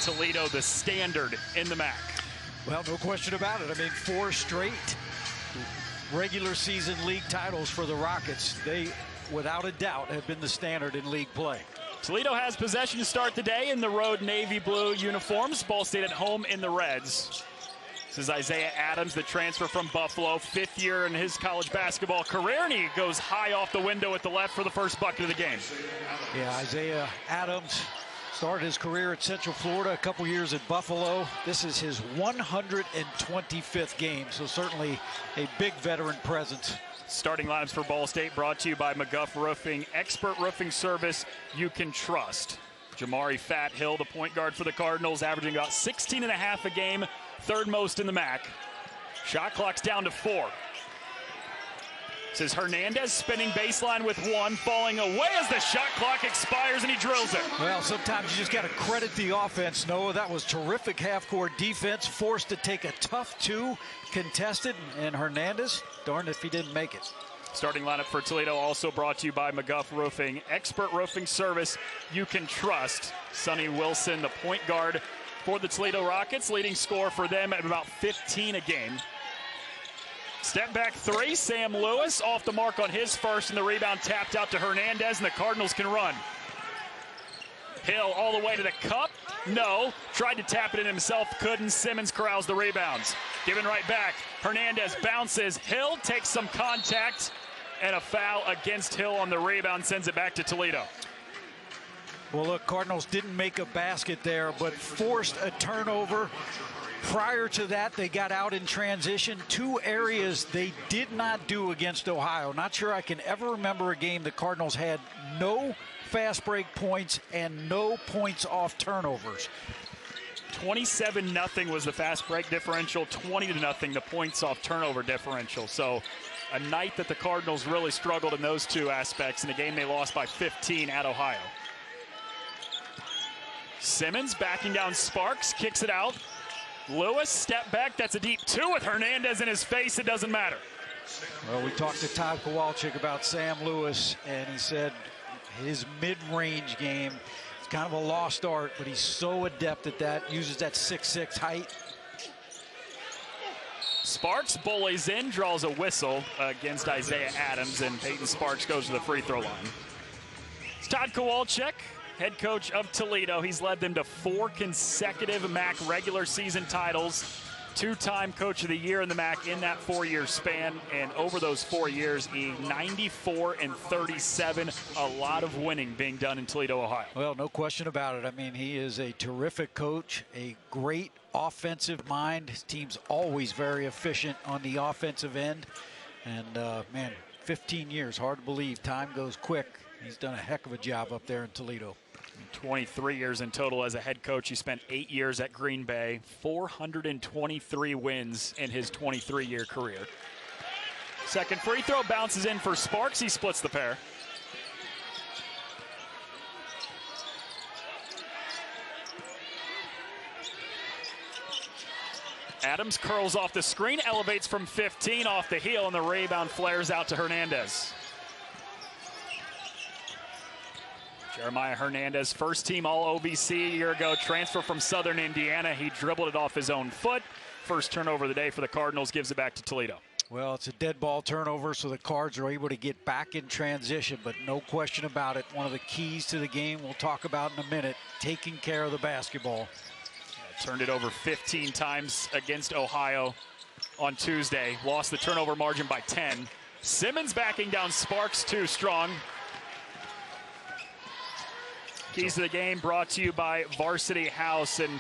Toledo the standard in the MAC. Well, no question about it. I mean, 4 straight regular season league titles for the Rockets. They, without a doubt, have been the standard in league play. Toledo has possession to start the day in the road navy blue uniforms. Ball State at home in the reds. This is Isaiah Adams, the transfer from Buffalo, 5th year in his college basketball career, and he goes high off the window at the left for the first bucket of the game. Yeah, Isaiah Adams started his career at Central Florida, a couple years at Buffalo. This is his 125th game, so certainly a big veteran presence. Starting lineups for Ball State brought to you by McGuff Roofing, expert roofing service you can trust. Jamari Fat Hill, the point guard for the Cardinals, averaging about 16.5 a game, 3rd most in the MAC. Shot clock's down to 4. This is Hernandez spinning baseline with 1, falling away as the shot clock expires, and he drills it. Well, sometimes you just got to credit the offense, Noah. That was terrific half-court defense, forced to take a tough 2, contested, and Hernandez, darned if he didn't make it. Starting lineup for Toledo also brought to you by McGuff Roofing, expert roofing service you can trust. Sonny Wilson, the point guard for the Toledo Rockets, leading scorer for them at about 15 a game. Step back 3, Sam Lewis off the mark on his first, and the rebound tapped out to Hernandez, and the Cardinals can run. Hill all the way to the cup. No. Tried to tap it in himself. Couldn't. Simmons corrals the rebounds. Given right back. Hernandez bounces. Hill takes some contact, and a foul against Hill on the rebound sends it back to Toledo. Well, look, Cardinals didn't make a basket there, but forced a turnover. Prior to that, they got out in transition. 2 areas they did not do against Ohio. Not sure I can ever remember a game the Cardinals had no fast break points and no points off turnovers. 27-0 was the fast break differential, 20-0 the points off turnover differential. So a night that the Cardinals really struggled in those 2 aspects in a game they lost by 15 at Ohio. Simmons backing down Sparks, kicks it out. Lewis, step back, that's a deep 2 with Hernandez in his face, it doesn't matter. Well, we talked to Todd Kowalczyk about Sam Lewis, and he said his mid-range game is kind of a lost art, but he's so adept at that, uses that 6'6" height. Sparks bullies in, draws a whistle against Isaiah Adams, and Payton Sparks goes to the free throw line. It's Todd Kowalczyk, head coach of Toledo. He's led them to 4 consecutive MAC regular season titles. 2-time coach of the year in the MAC in that 4-year span. And over those 4 years, 94-37. A lot of winning being done in Toledo, Ohio. Well, no question about it. I mean, he is a terrific coach, a great offensive mind. His team's always very efficient on the offensive end. And, man, 15 years, hard to believe. Time goes quick. He's done a heck of a job up there in Toledo. 23 years in total as a head coach. He spent 8 years at Green Bay, 423 wins in his 23-year career. Second free throw bounces in for Sparks. He splits the pair. Adams curls off the screen, elevates from 15 off the heel, and the rebound flares out to Hernandez. Jeremiah Hernandez, first team All-OVC a year ago, transfer from Southern Indiana. He dribbled it off his own foot. First turnover of the day for the Cardinals, gives it back to Toledo. Well, it's a dead ball turnover, so the Cards are able to get back in transition, but no question about it. One of the keys to the game we'll talk about in a minute, taking care of the basketball. Turned it over 15 times against Ohio on Tuesday. Lost the turnover margin by 10. Simmons backing down Sparks too strong. Keys to the game brought to you by Varsity House, and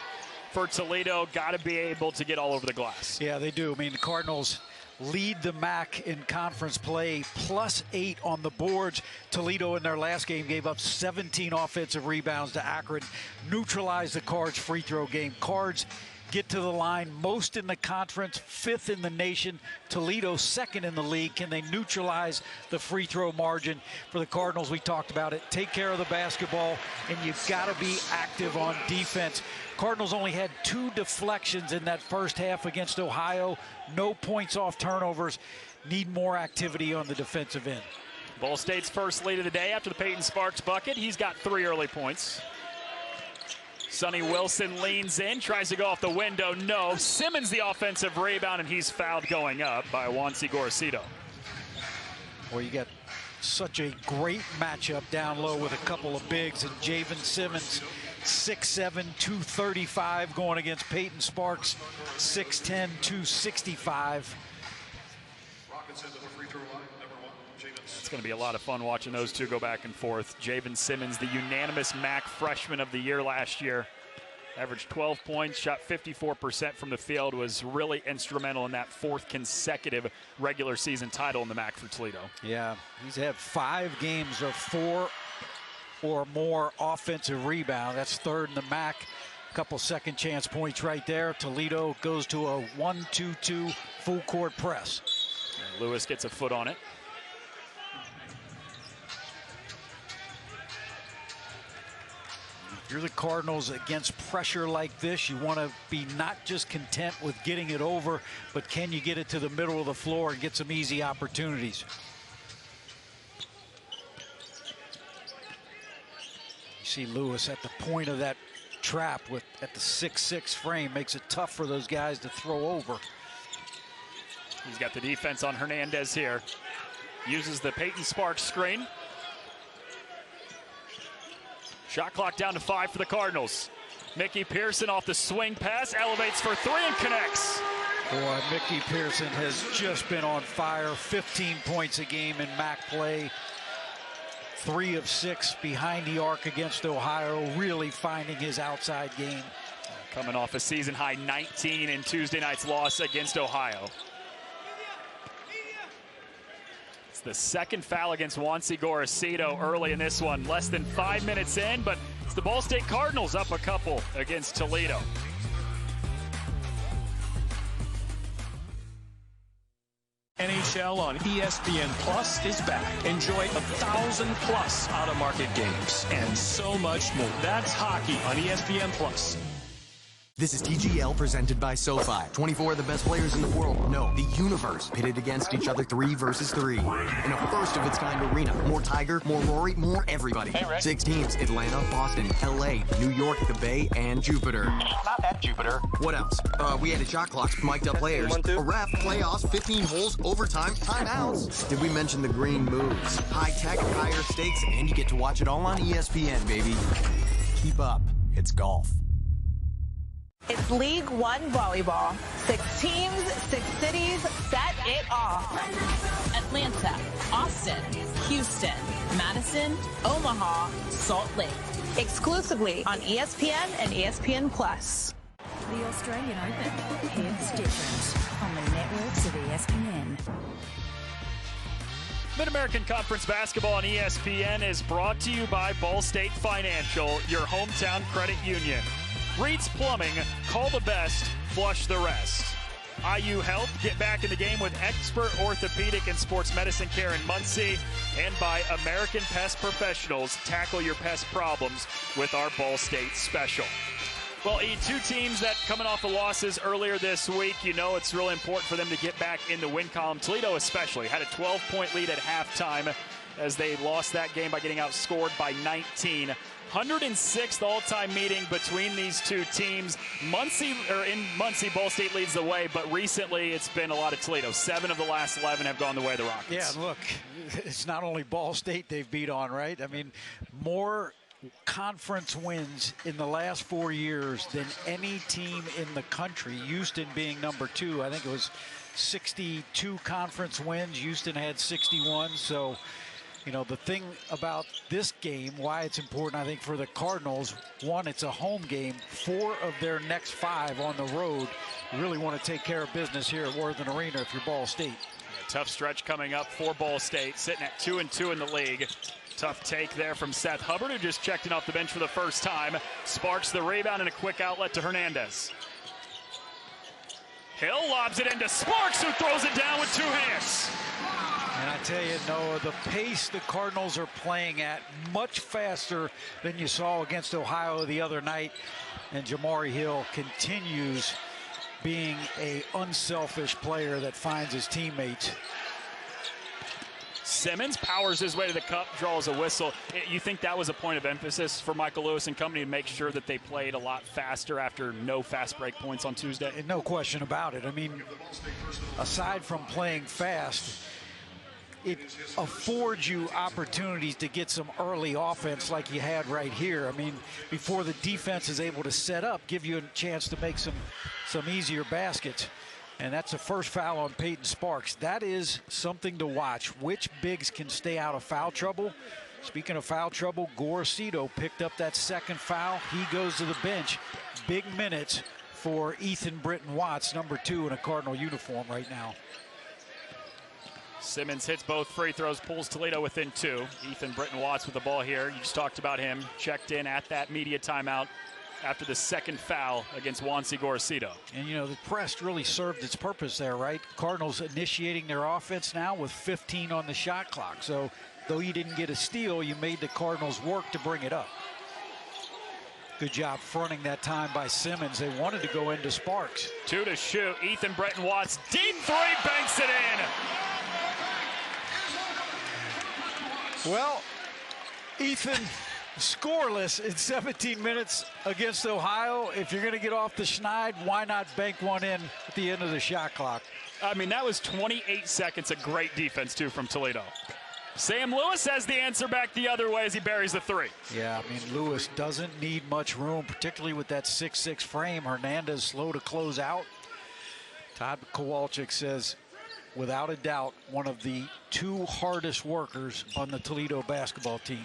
for Toledo, got to be able to get all over the glass. Yeah, they do. I mean, the Cardinals lead the MAC in conference play, +8 on the boards. Toledo in their last game gave up 17 offensive rebounds to Akron, neutralized the Cards' free throw game. Cards get to the line most in the conference, 5th in the nation. Toledo 2nd in the league. Can they neutralize the free throw margin for the Cardinals? We talked about it. Take care of the basketball, and you've got to be active on defense. Cardinals only had 2 deflections in that first half against Ohio. No points off turnovers. Need more activity on the defensive end. Ball State's first lead of the day after the Payton Sparks bucket. He's got 3 early points. Sonny Wilson leans in, tries to go off the window. No. Simmons the offensive rebound, and he's fouled going up by Juancy Gorosito. Well, you got such a great matchup down low with a couple of bigs, and Javen Simmons, 6'7", 235, going against Payton Sparks, 6'10", 265. It's going to be a lot of fun watching those two go back and forth. Javen Simmons, the unanimous MAC Freshman of the Year last year, averaged 12 points, shot 54% from the field, was really instrumental in that 4th consecutive regular season title in the MAC for Toledo. Yeah, he's had 5 games of 4 or more offensive rebound. That's 3rd in the MAC. A couple second chance points right there. Toledo goes to a 1-2-2 full court press. And Lewis gets a foot on it. If you're the Cardinals against pressure like this, you want to be not just content with getting it over, but can you get it to the middle of the floor and get some easy opportunities? You see Lewis at the point of that trap at the 6'6" frame, makes it tough for those guys to throw over. He's got the defense on Hernandez here. Uses the Payton Sparks screen. Shot clock down to 5 for the Cardinals. Mickey Pearson off the swing pass, elevates for 3 and connects. Boy, Mickey Pearson has just been on fire. 15 points a game in MAC play. 3 of 6 behind the arc against Ohio, really finding his outside game. Coming off a season-high 19 in Tuesday night's loss against Ohio. The 2nd foul against Juancy Gorosito early in this one. Less than 5 minutes in, but it's the Ball State Cardinals up a couple against Toledo. NHL on ESPN Plus is back. Enjoy 1,000+ out-of-market games and so much more. That's hockey on ESPN Plus. This is TGL presented by SoFi. 24 of the best players in the world, no, the universe, pitted against each other 3 versus 3. In a first-of-its-kind arena. More Tiger, more Rory, more everybody. Hey, 6 teams, Atlanta, Boston, LA, New York, the Bay, and Jupiter. Not at Jupiter. What else? We had a shot clock, mic'd up players, a ref, playoffs, 15 holes, overtime, timeouts. Did we mention the green moves? High-tech, higher stakes, and you get to watch it all on ESPN, baby. Keep up. It's golf. It's League One volleyball. 6 teams, 6 cities, set it off. Atlanta, Austin, Houston, Madison, Omaha, Salt Lake. Exclusively on ESPN and ESPN Plus. The Australian Open hits different on the networks of ESPN. Mid-American Conference Basketball on ESPN is brought to you by Ball State Financial, your hometown credit union. Reed's Plumbing, call the best, flush the rest. IU Health, get back in the game with expert orthopedic and sports medicine care in Muncie. And by American Pest Professionals, tackle your pest problems with our Ball State special. Well, 2 teams that coming off of losses earlier this week, you know it's really important for them to get back in the win column. Toledo especially had a 12-point lead at halftime as they lost that game by getting outscored by 19. 106th all-time meeting between these 2 teams. In Muncie, Ball State leads the way, but recently it's been a lot of Toledo. 7 of the last 11 have gone the way of the Rockets. Yeah, look, it's not only Ball State they've beat on, right? I mean, more conference wins in the last 4 years than any team in the country. Houston being number 2. I think it was 62 conference wins. Houston had 61, so you know, the thing about this game, why it's important, I think, for the Cardinals, 1, it's a home game. 4 of their next 5 on the road. You really want to take care of business here at Worthen Arena if you're Ball State. Yeah, tough stretch coming up for Ball State, sitting at 2-2 in the league. Tough take there from Seth Hubbard, who just checked in off the bench for the first time. Sparks the rebound and a quick outlet to Hernandez. Hill lobs it into Sparks, who throws it down with 2 hands. And I tell you, Noah, the pace the Cardinals are playing at, much faster than you saw against Ohio the other night. And Jamari Hill continues being an unselfish player that finds his teammates. Simmons powers his way to the cup, draws a whistle. You think that was a point of emphasis for Michael Lewis and company to make sure that they played a lot faster after no fast break points on Tuesday? No question about it. I mean, aside from playing fast, it affords you opportunities to get some early offense like you had right here. I mean, before the defense is able to set up, give you a chance to make some easier baskets. And that's the first foul on Payton Sparks. That is something to watch. Which bigs can stay out of foul trouble? Speaking of foul trouble, Gorcito picked up that second foul. He goes to the bench. Big minutes for Ethan Britton Watts, number 2 in a Cardinal uniform right now. Simmons hits both free throws, pulls Toledo within 2. Ethan Britton Watts with the ball here. You just talked about him. Checked in at that media timeout after the second foul against Juancy Gorcito. And, you know, the press really served its purpose there, right? Cardinals initiating their offense now with 15 on the shot clock. So, though you didn't get a steal, you made the Cardinals work to bring it up. Good job fronting that time by Simmons. They wanted to go into Sparks. 2 to shoot. Ethan Britton Watts, deep 3, banks it in. Well, Ethan scoreless in 17 minutes against Ohio. If you're going to get off the schneid, why not bank one in at the end of the shot clock? I mean, that was 28 seconds of great defense, too, from Toledo. Sam Lewis has the answer back the other way as he buries the 3. Yeah, I mean, Lewis doesn't need much room, particularly with that 6'6" frame. Hernandez slow to close out. Todd Kowalczyk says, without a doubt, one of the 2 hardest workers on the Toledo basketball team.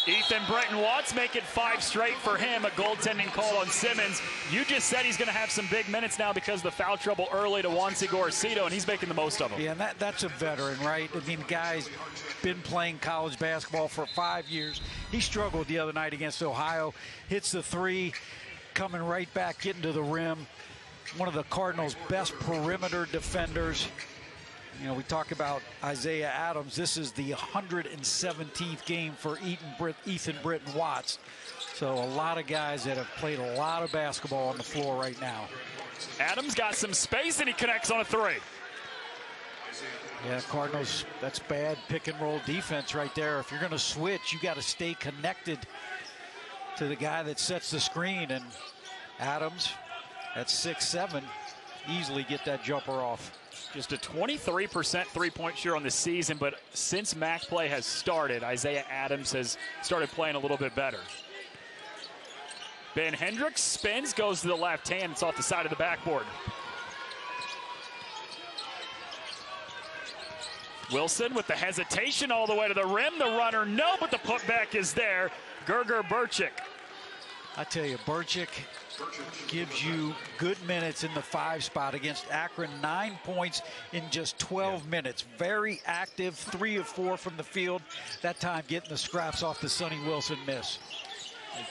Ethan Britton Watts make it 5 straight for him. A goaltending call on Simmons. You just said he's going to have some big minutes now because of the foul trouble early to Juancy Gorcito, and he's making the most of them. Yeah, and that's a veteran, right? I mean, guy's been playing college basketball for 5 years. He struggled the other night against Ohio. Hits the 3, coming right back, getting to the rim. One of the Cardinals' best perimeter defenders. You know, we talk about Isaiah Adams. This is the 117th game for Ethan Britton Watts. So a lot of guys that have played a lot of basketball on the floor right now. Adams got some space and he connects on a 3. Yeah, Cardinals, that's bad pick and roll defense right there. If you're going to switch, you got to stay connected to the guy that sets the screen. And Adams at 6'7", easily get that jumper off. Just a 23% three-point shooter on the season, but since MAC play has started, Isaiah Adams has started playing a little bit better. Ben Hendricks spins, goes to the left hand. It's off the side of the backboard. Wilson with the hesitation all the way to the rim. The runner, no, but the putback is there. Gerger Burchik. I tell you, Burchik gives you good minutes in the 5 spot against Akron. 9 points in just 12 minutes. Very active, 3 of 4 from the field. That time getting the scraps off the Sonny Wilson miss.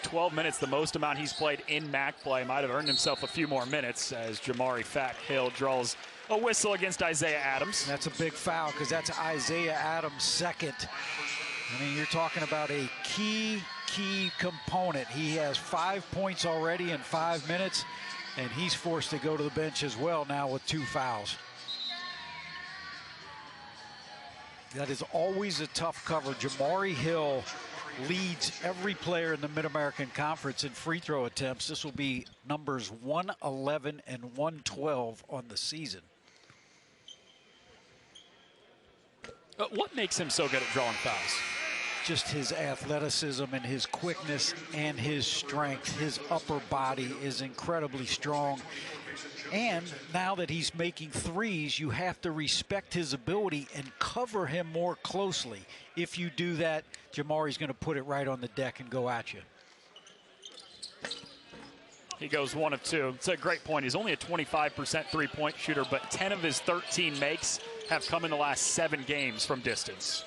12 minutes, the most amount he's played in MAC play. Might have earned himself a few more minutes as Jamari Fat Hill draws a whistle against Isaiah Adams. That's a big foul because that's Isaiah Adams' second. I mean, you're talking about a key component. He has 5 points already in 5 minutes, and he's forced to go to the bench as well now with 2 fouls. That is always a tough cover. Jamari Hill leads every player in the Mid-American Conference in free throw attempts. This will be numbers 111 and 112 on the season. What makes him so good at drawing fouls? Just his athleticism and his quickness and his strength. His upper body is incredibly strong. And now that he's making threes, you have to respect his ability and cover him more closely. If you do that, Jamari's going to put it right on the deck and go at you. He goes 1 of 2. It's a great point. He's only a 25% three-point shooter, but 10 of his 13 makes have come in the last 7 games from distance.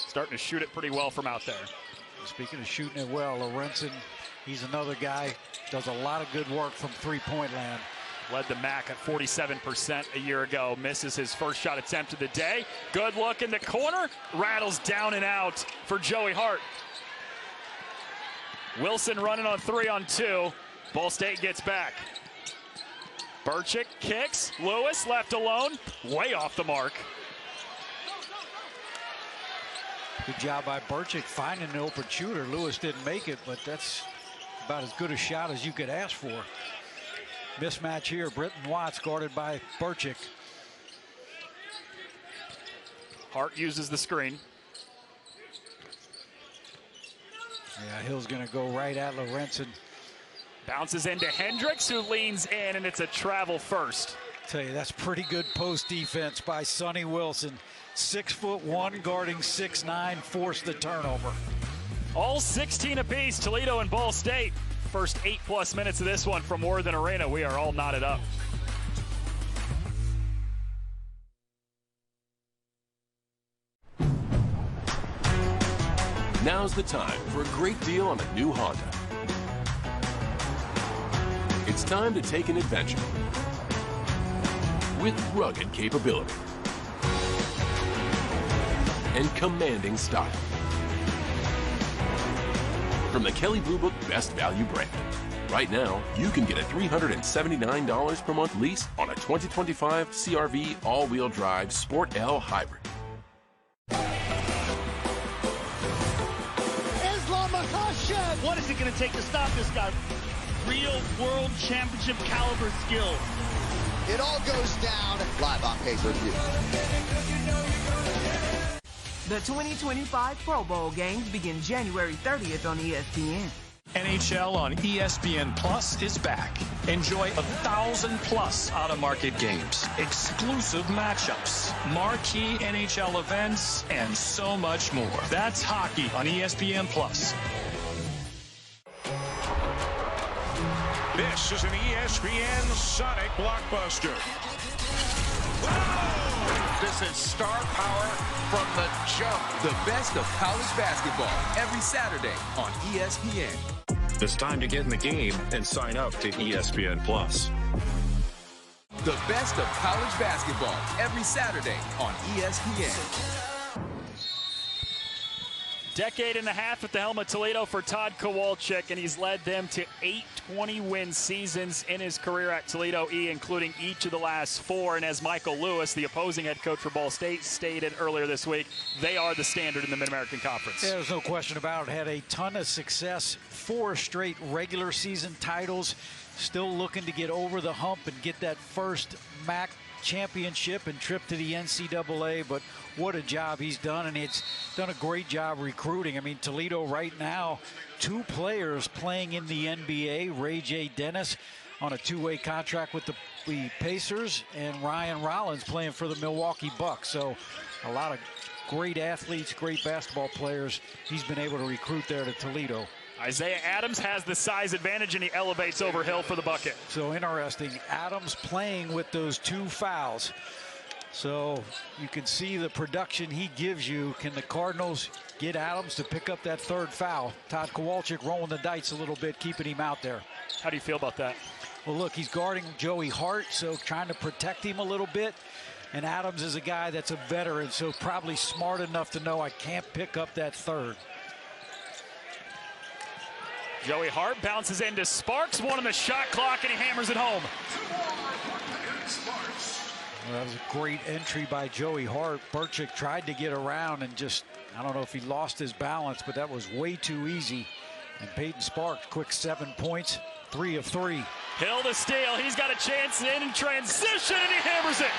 Starting to shoot it pretty well from out there. Speaking of shooting it well, Lorenzen, he's another guy, does a lot of good work from three-point land. Led the MAC at 47% a year ago. Misses his first shot attempt of the day. Good look in the corner. Rattles down and out for Joey Hart. Wilson running on 3 on 2. Ball State gets back. Burchik kicks. Lewis left alone. Way off the mark. Good job by Burchick finding an open shooter. Lewis didn't make it, but that's about as good a shot as you could ask for. Mismatch here. Britton Watts guarded by Burchick. Hart uses the screen. Yeah, Hill's going to go right at Lorenzen. Bounces into Hendricks, who leans in, and it's a travel first. Tell you, that's pretty good post defense by Sonny Wilson. 6'1", guarding 6'9", forced the turnover. All 16 apiece, Toledo and Ball State. First 8+ minutes of this one from Worthen Arena. We are all knotted up. Now's the time for a great deal on a new Honda. It's time to take an adventure with rugged capability and commanding style. From the Kelley Blue Book Best Value brand. Right now, you can get a $379 per month lease on a 2025 CR-V all-wheel drive Sport L Hybrid. What is it going to take to stop this guy? Real world championship caliber skill. It all goes down live on pay-per-view. The 2025 Pro Bowl games begin January 30th on ESPN. NHL on ESPN Plus is back. Enjoy 1,000+ out-of-market games, exclusive matchups, marquee NHL events, and so much more. That's hockey on ESPN Plus. This is an ESPN Sonic blockbuster. Whoa! This is star power from the jump. The best of college basketball every Saturday on ESPN. It's time to get in the game and sign up to ESPN Plus. The best of college basketball every Saturday on ESPN. Decade and a half at the helm of Toledo for Todd Kowalczyk, and he's led them to 8 20-win seasons in his career at Toledo E, including each of the last 4. And as Michael Lewis, the opposing head coach for Ball State, stated earlier this week, they are the standard in the Mid-American Conference. Yeah, there's no question about it. Had a ton of success, 4 straight regular season titles. Still looking to get over the hump and get that first MAC championship and trip to the NCAA, but what a job he's done, and he's done a great job recruiting. I mean, Toledo right now, 2 players playing in the NBA, Ray J. Dennis on a 2-way contract with the Pacers, and Ryan Rollins playing for the Milwaukee Bucks. So a lot of great athletes, great basketball players he's been able to recruit there to Toledo. Isaiah Adams has the size advantage, and he elevates over Hill for the bucket. So interesting. Adams playing with those 2 fouls. So you can see the production he gives you. Can the Cardinals get Adams to pick up that 3rd foul? Todd Kowalczyk rolling the dice a little bit, keeping him out there. How do you feel about that? Well, look, he's guarding Joey Hart, so trying to protect him a little bit. And Adams is a guy that's a veteran, so probably smart enough to know I can't pick up that 3rd. Joey Hart bounces into Sparks, 1 on the shot clock, and he hammers it home. Well, that was a great entry by Joey Hart. Burchick tried to get around and just, I don't know if he lost his balance, but that was way too easy. And Payton Sparks, quick 7 points, 3 of 3. Hill to steal. He's got a chance in transition, and he hammers it.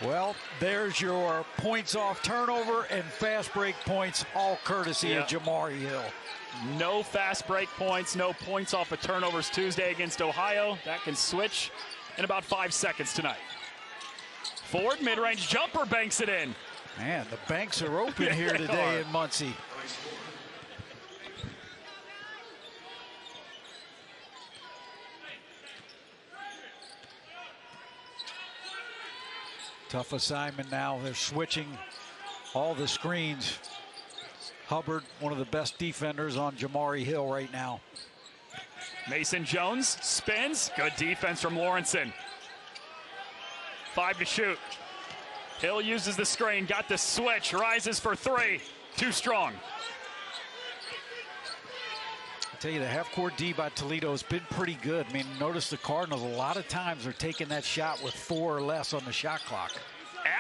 Well, there's your points off turnover and fast break points, all courtesy of Jamari Hill. No fast break points, no points off of turnovers Tuesday against Ohio. That can switch in about 5 seconds tonight. Ford, mid-range jumper, banks it in. Man, the banks are open here today in Muncie. Tough assignment now. They're switching all the screens. Hubbard, one of the best defenders on Jamari Hill right now. Mason Jones spins. Good defense from Lawrenson. 5 to shoot. Hill uses the screen, got the switch, rises for 3. Too strong. tell you, the half-court D by Toledo has been pretty good. I mean, notice the Cardinals a lot of times are taking that shot with 4 or less on the shot clock.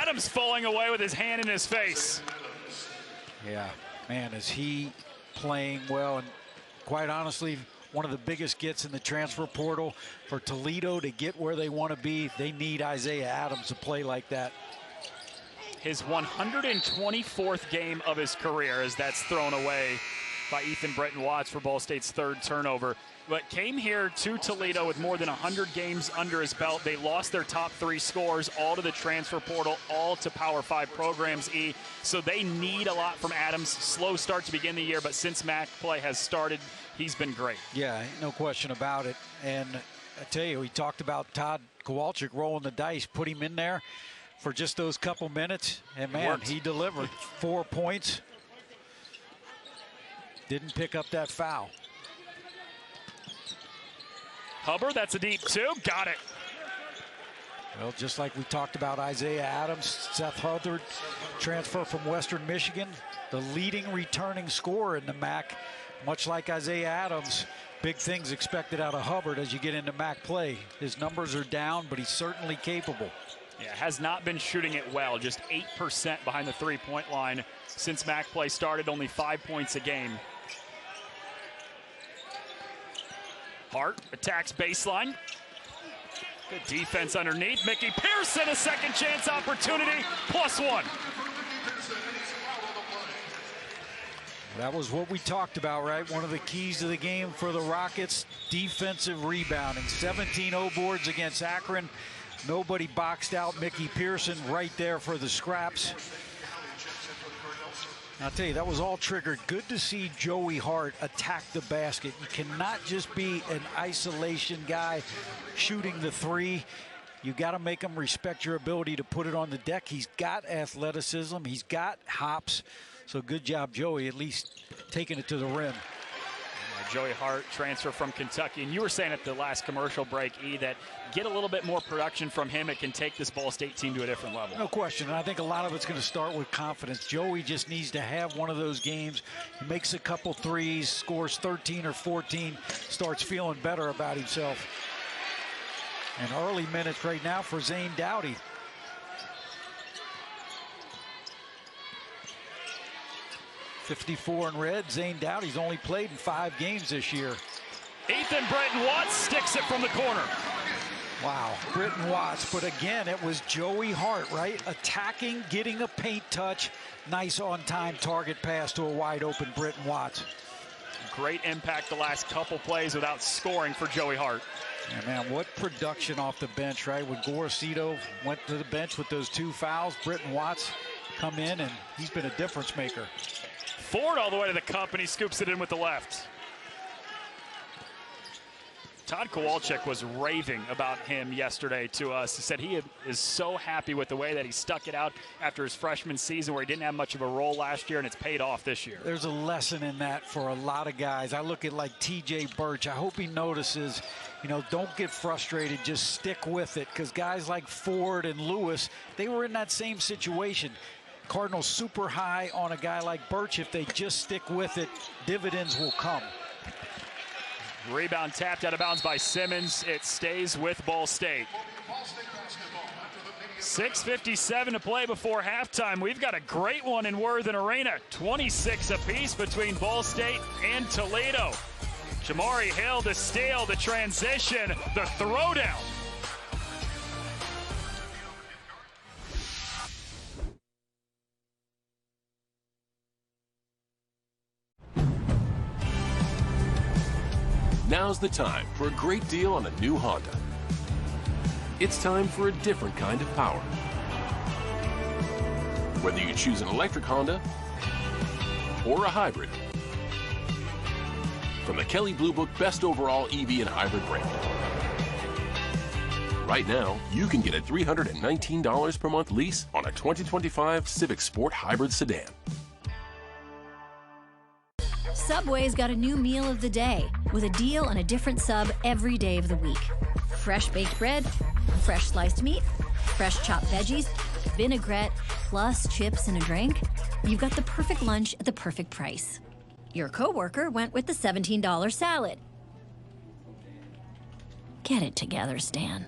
Adams falling away with his hand in his face. Yeah, man, is he playing well. And quite honestly, one of the biggest gets in the transfer portal for Toledo to get where they want to be. They need Isaiah Adams to play like that. His 124th game of his career as that's thrown away by Ethan Britton Watts for Ball State's 3rd turnover. But came here to Toledo with more than 100 games under his belt. They lost their top 3 scorers, all to the transfer portal, all to Power 5 programs, So they need a lot from Adams. Slow start to begin the year, but since MAC play has started, he's been great. Yeah, no question about it. And I tell you, we talked about Todd Kowalczyk rolling the dice, put him in there for just those couple minutes, and man, he delivered. 4 points. Didn't pick up that foul. Hubbard, that's a deep 2. Got it. Well, just like we talked about Isaiah Adams, Seth Hubbard, transfer from Western Michigan, the leading returning scorer in the MAC. Much like Isaiah Adams, big things expected out of Hubbard as you get into MAC play. His numbers are down, but he's certainly capable. Yeah, has not been shooting it well, just 8% behind the 3-point line since MAC play started, only 5 points a game. Hart attacks baseline. Good defense underneath. Mickey Pearson, a second chance opportunity, +1. That was what we talked about, right? One of the keys to the game for the Rockets, defensive rebounding. 17-0 boards against Akron. Nobody boxed out Mickey Pearson right there for the scraps. I'll tell you, that was all triggered. Good to see Joey Hart attack the basket. You cannot just be an isolation guy shooting the 3. You got to make him respect your ability to put it on the deck. He's got athleticism. He's got hops. So good job, Joey, at least taking it to the rim. Joey Hart, transfer from Kentucky. And you were saying at the last commercial break, that get a little bit more production from him. It can take this Ball State team to a different level. No question. And I think a lot of it's going to start with confidence. Joey just needs to have one of those games. He makes a couple threes, scores 13 or 14, starts feeling better about himself. And early minutes right now for Zane Dowdy. .54 in red. Zane Dowdy's only played in 5 games this year. Ethan Britton Watts sticks it from the corner. Wow, Britton Watts, but again, it was Joey Hart, right? Attacking, getting a paint touch. Nice on-time target pass to a wide-open Britton Watts. Great impact the last couple plays without scoring for Joey Hart. Yeah, man, what production off the bench, right? When Gorosito went to the bench with those 2 fouls, Britton Watts come in, and he's been a difference maker. Ford all the way to the cup, and he scoops it in with the left. Todd Kowalczyk was raving about him yesterday to us. He said he is so happy with the way that he stuck it out after his freshman season where he didn't have much of a role last year, and it's paid off this year. There's a lesson in that for a lot of guys. I look at like T.J. Birch. I hope he notices, don't get frustrated. Just stick with it, because guys like Ford and Lewis, they were in that same situation. Cardinals super high on a guy like Birch. If they just stick with it, dividends will come. Rebound tapped out of bounds by Simmons. It stays with Ball State. 6:57 to play before halftime. We've got a great one in Worthen Arena. 26 apiece between Ball State and Toledo. Jamari Hill to steal the transition, the throwdown. Now's the time for a great deal on a new Honda. It's time for a different kind of power. Whether you choose an electric Honda or a hybrid. From the Kelley Blue Book Best Overall EV and Hybrid brand. Right now, you can get a $319 per month lease on a 2025 Civic Sport Hybrid Sedan. Subway's got a new meal of the day with a deal on a different sub every day of the week. Fresh baked bread, fresh sliced meat, fresh chopped veggies, vinaigrette, plus chips and a drink. You've got the perfect lunch at the perfect price. Your coworker went with the $17 salad. Get it together, Stan.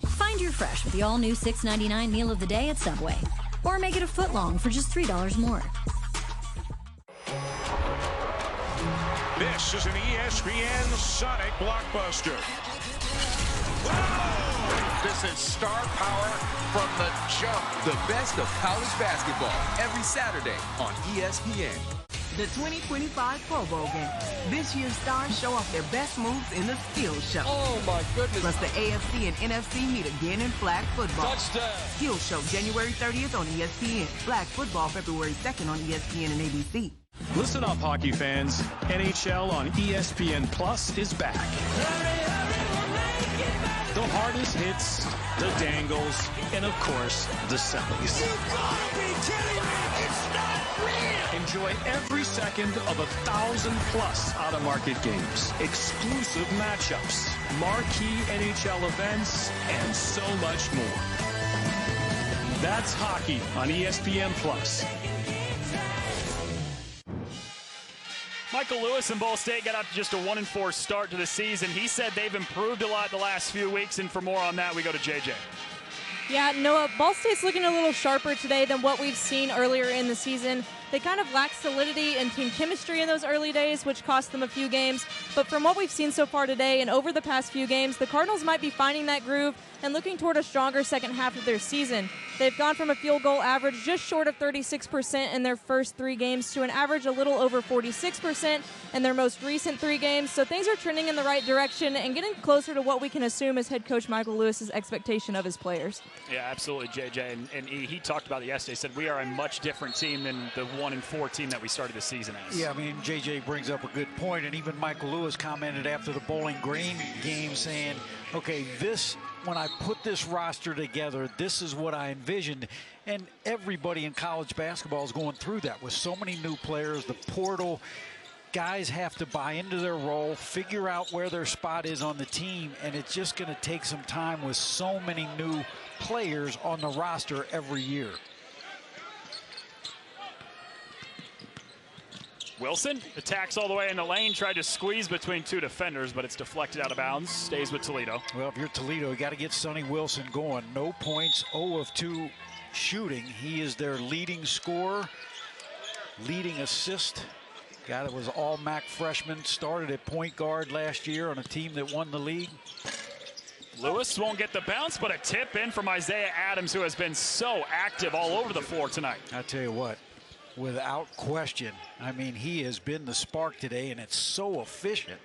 Find your fresh with the all-new $6.99 meal of the day at Subway. Or make it a foot-long for just $3 more. This is an ESPN Sonic blockbuster. Whoa! This is star power from the jump. The best of college basketball every Saturday on ESPN. The 2025 Pro Bowl game. This year's stars show off their best moves in the Skills Show. Oh, my goodness. Plus, the AFC and NFC meet again in flag football. Touchdown. Skills Show, January 30th on ESPN. Flag football, February 2nd on ESPN and ABC. Listen up, hockey fans. NHL on ESPN Plus is back. The hardest hits, the dangles, and of course, the sellies. You gotta be kidding me! It's not real! Enjoy every second of 1,000+ out-of-market games, exclusive matchups, marquee NHL events, and so much more. That's hockey on ESPN Plus. Michael Lewis and Ball State got up to just a 1-4 start to the season. He said they've improved a lot the last few weeks, and for more on that, we go to JJ. Yeah, Noah, Ball State's looking a little sharper today than what we've seen earlier in the season. They kind of lacked solidity and team chemistry in those early days, which cost them a few games. But from what we've seen so far today and over the past few games, the Cardinals might be finding that groove and looking toward a stronger second half of their season. They've gone from a field goal average just short of 36% in their first 3 games to an average a little over 46% in their most recent 3 games. So things are trending in the right direction and getting closer to what we can assume is head coach Michael Lewis's expectation of his players. Yeah, absolutely, JJ. And he talked about it yesterday. He said we are a much different team than the 1-4 team that we started the season as. Yeah, I mean, JJ brings up a good point, and even Michael Lewis commented after the Bowling Green game saying, okay, when I put this roster together, this is what I envisioned. And everybody in college basketball is going through that with so many new players, the portal. Guys have to buy into their role, figure out where their spot is on the team, and it's just going to take some time with so many new players on the roster every year. Wilson attacks all the way in the lane, tried to squeeze between 2 defenders, but it's deflected out of bounds. Stays with Toledo. Well, if you're Toledo, you got to get Sonny Wilson going. No points, 0 of 2 shooting. He is their leading scorer, leading assist. Guy that was all MAC freshman, started at point guard last year on a team that won the league. Lewis won't get the bounce, but a tip in from Isaiah Adams, who has been so active all over the floor tonight. I tell you what, without question, I mean, he has been the spark today, and it's so efficient.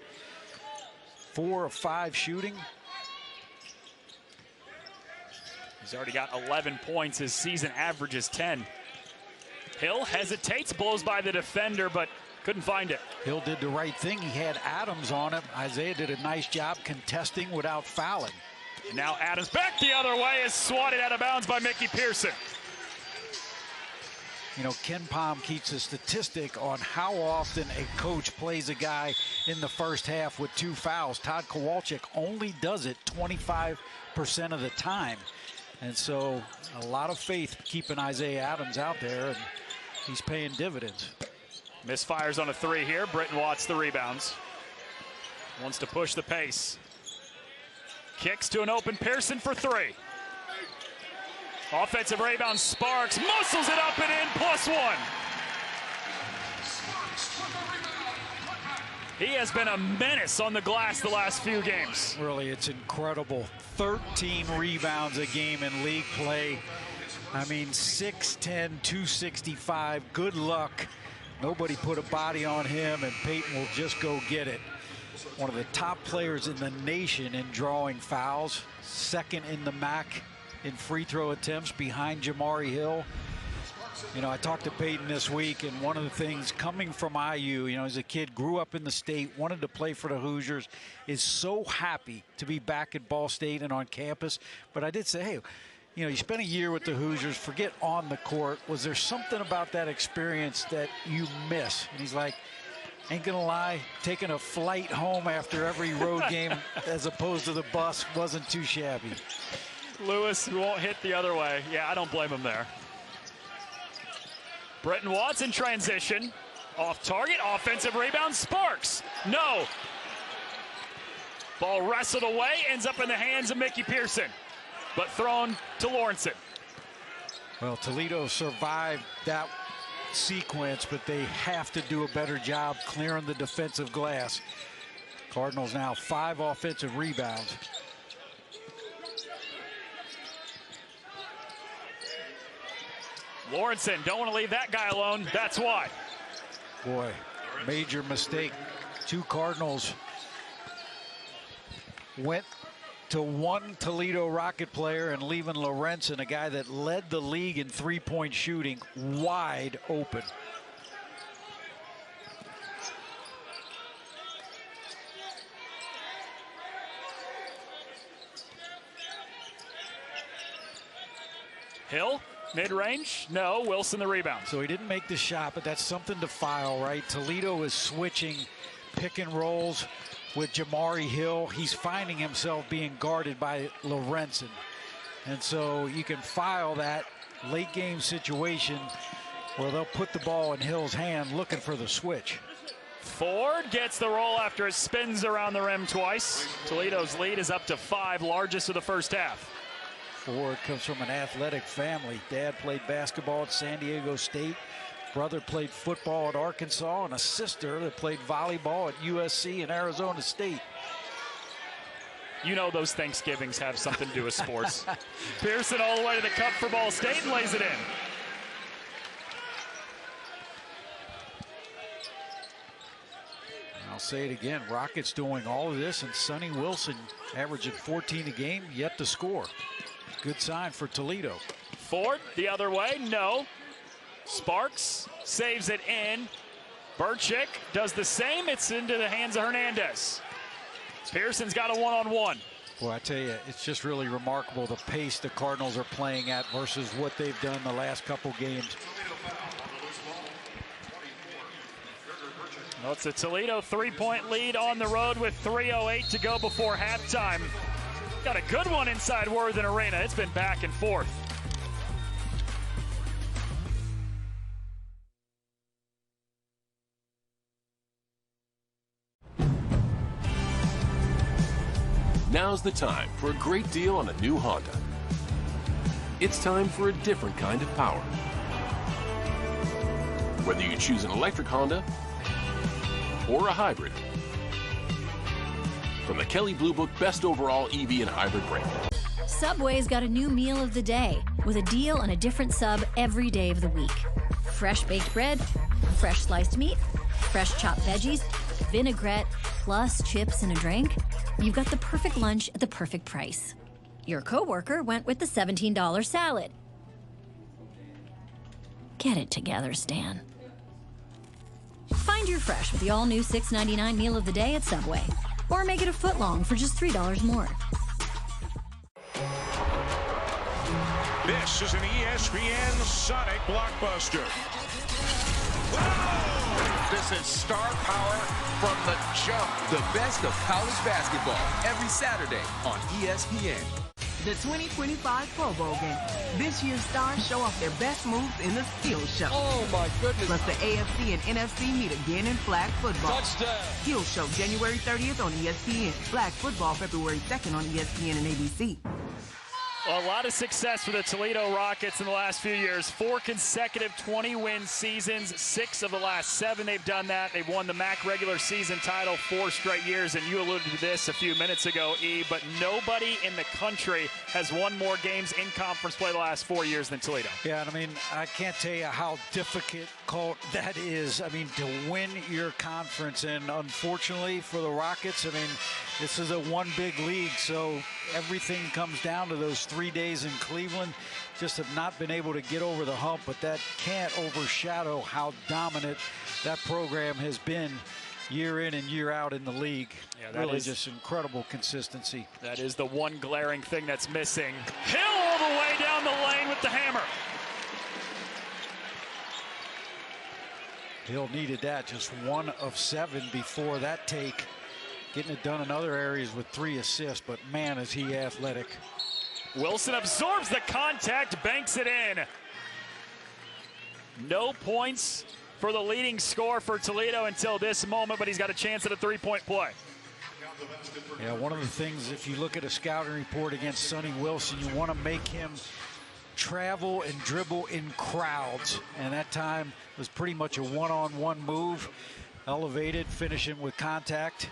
4 of 5 shooting. He's already got 11 points. His season average is 10. Hill hesitates, blows by the defender, but couldn't find it. Hill did the right thing. He had Adams on him. Isaiah did a nice job contesting without fouling. And now Adams back the other way is swatted out of bounds by Mickey Pearson. You know, Ken Palm keeps a statistic on how often a coach plays a guy in the first half with 2 fouls. Todd Kowalczyk only does it 25% of the time. And so a lot of faith keeping Isaiah Adams out there, and he's paying dividends. Misfires on a 3 here. Britton Watts the rebounds. Wants to push the pace. Kicks to an open Pearson for 3. Offensive rebound, Sparks muscles it up and in, +1. He has been a menace on the glass the last few games. Really, it's incredible. 13 rebounds a game in league play. I mean, 6'10", 265. Good luck. Nobody put a body on him, and Payton will just go get it. One of the top players in the nation in drawing fouls. 2nd in the MAC in free throw attempts behind Jamari Hill. You know, I talked to Payton this week, and one of the things coming from IU, you know, as a kid, grew up in the state, wanted to play for the Hoosiers, is so happy to be back at Ball State and on campus. But I did say, hey, you know, you spent a year with the Hoosiers, forget on the court. Was there something about that experience that you miss? And he's like, ain't gonna lie, taking a flight home after every road game as opposed to the bus wasn't too shabby. Lewis won't hit the other way. Yeah, I don't blame him there. Britton Watts in transition. Off target, offensive rebound, Sparks. No. Ball wrestled away, ends up in the hands of Mickey Pearson, but thrown to Lawrenson. Well, Toledo survived that sequence, but they have to do a better job clearing the defensive glass. Cardinals now 5 offensive rebounds. Lawrenson, don't want to leave that guy alone. That's why. Boy, major mistake. 2 Cardinals went to 1 Toledo Rocket player and leaving Lawrenson, a guy that led the league in three-point shooting, wide open. Hill, mid-range, no. Wilson the rebound. So he didn't make the shot, but that's something to file, right? Toledo is switching pick and rolls with Jamari Hill. He's finding himself being guarded by Lawrenson. And so you can file that late game situation where they'll put the ball in Hill's hand looking for the switch. Ford gets the roll after it spins around the rim twice. Toledo's lead is up to 5, largest of the first half. Ford comes from an athletic family. Dad played basketball at San Diego State. Brother played football at Arkansas, and a sister that played volleyball at USC and Arizona State. You know those Thanksgivings have something to do with sports. Pearson all the way to the cup for Ball State and lays it in. I'll say it again, Rockets doing all of this, and Sonny Wilson averaging 14 a game, yet to score. Good sign for Toledo. Ford the other way, no. Sparks saves it in. Burchick does the same. It's into the hands of Hernandez. Pearson's got a one-on-one. Boy, I tell you, it's just really remarkable the pace the Cardinals are playing at versus what they've done the last couple games. Well, it's a Toledo 3-point lead on the road with 3:08 to go before halftime. Got a good one inside Worthen Arena. It's been back and forth. Now's the time for a great deal on a new Honda. It's time for a different kind of power. Whether you choose an electric Honda or a hybrid. From the Kelley Blue Book Best Overall EV and Hybrid brand. Subway's got a new meal of the day with a deal on a different sub every day of the week. Fresh baked bread, fresh sliced meat, fresh chopped veggies, vinaigrette, plus chips and a drink. You've got the perfect lunch at the perfect price. Your coworker went with the $17 salad. Get it together, Stan. Find your fresh with the all-new $6.99 meal of the day at Subway. Or make it a foot long for just $3 more. This is an ESPN Sonic blockbuster. Whoa! This is star power from the jump. The best of college basketball every Saturday on ESPN. The 2025 Pro Bowl game. This year's stars show off their best moves in the skill show. Oh, my goodness. Plus, the AFC and NFC meet again in flag football. Touchdown. Skill Show January 30th on ESPN. Flag football February 2nd on ESPN and ABC. A lot of success for the Toledo Rockets in the last few years. 4 consecutive 20-win seasons. 6 of the last 7 they've done that. They've won the MAC regular season title 4 straight years, and you alluded to this a few minutes ago, E, but nobody in the country has won more games in conference play the last 4 years than Toledo. Yeah, I mean, I can't tell you how difficult that is. I mean, to win your conference, and unfortunately for the Rockets, I mean, this is a one big league, so everything comes down to those 3 days in Cleveland. Just have not been able to get over the hump, but that can't overshadow how dominant that program has been year in and year out in the league. Yeah, that really is just incredible consistency. That is the one glaring thing that's missing. Hill all the way down the lane with the hammer. Hill needed that, just 1 of 7 before that take. Getting it done in other areas with 3 assists, but man, is he athletic. Wilson absorbs the contact, banks it in. No points for the leading scorer for Toledo until this moment, but he's got a chance at a three-point play. Yeah, one of the things, if you look at a scouting report against Sonny Wilson, you want to make him travel and dribble in crowds. And that time was pretty much a one-on-one move. Elevated, finishing with contact.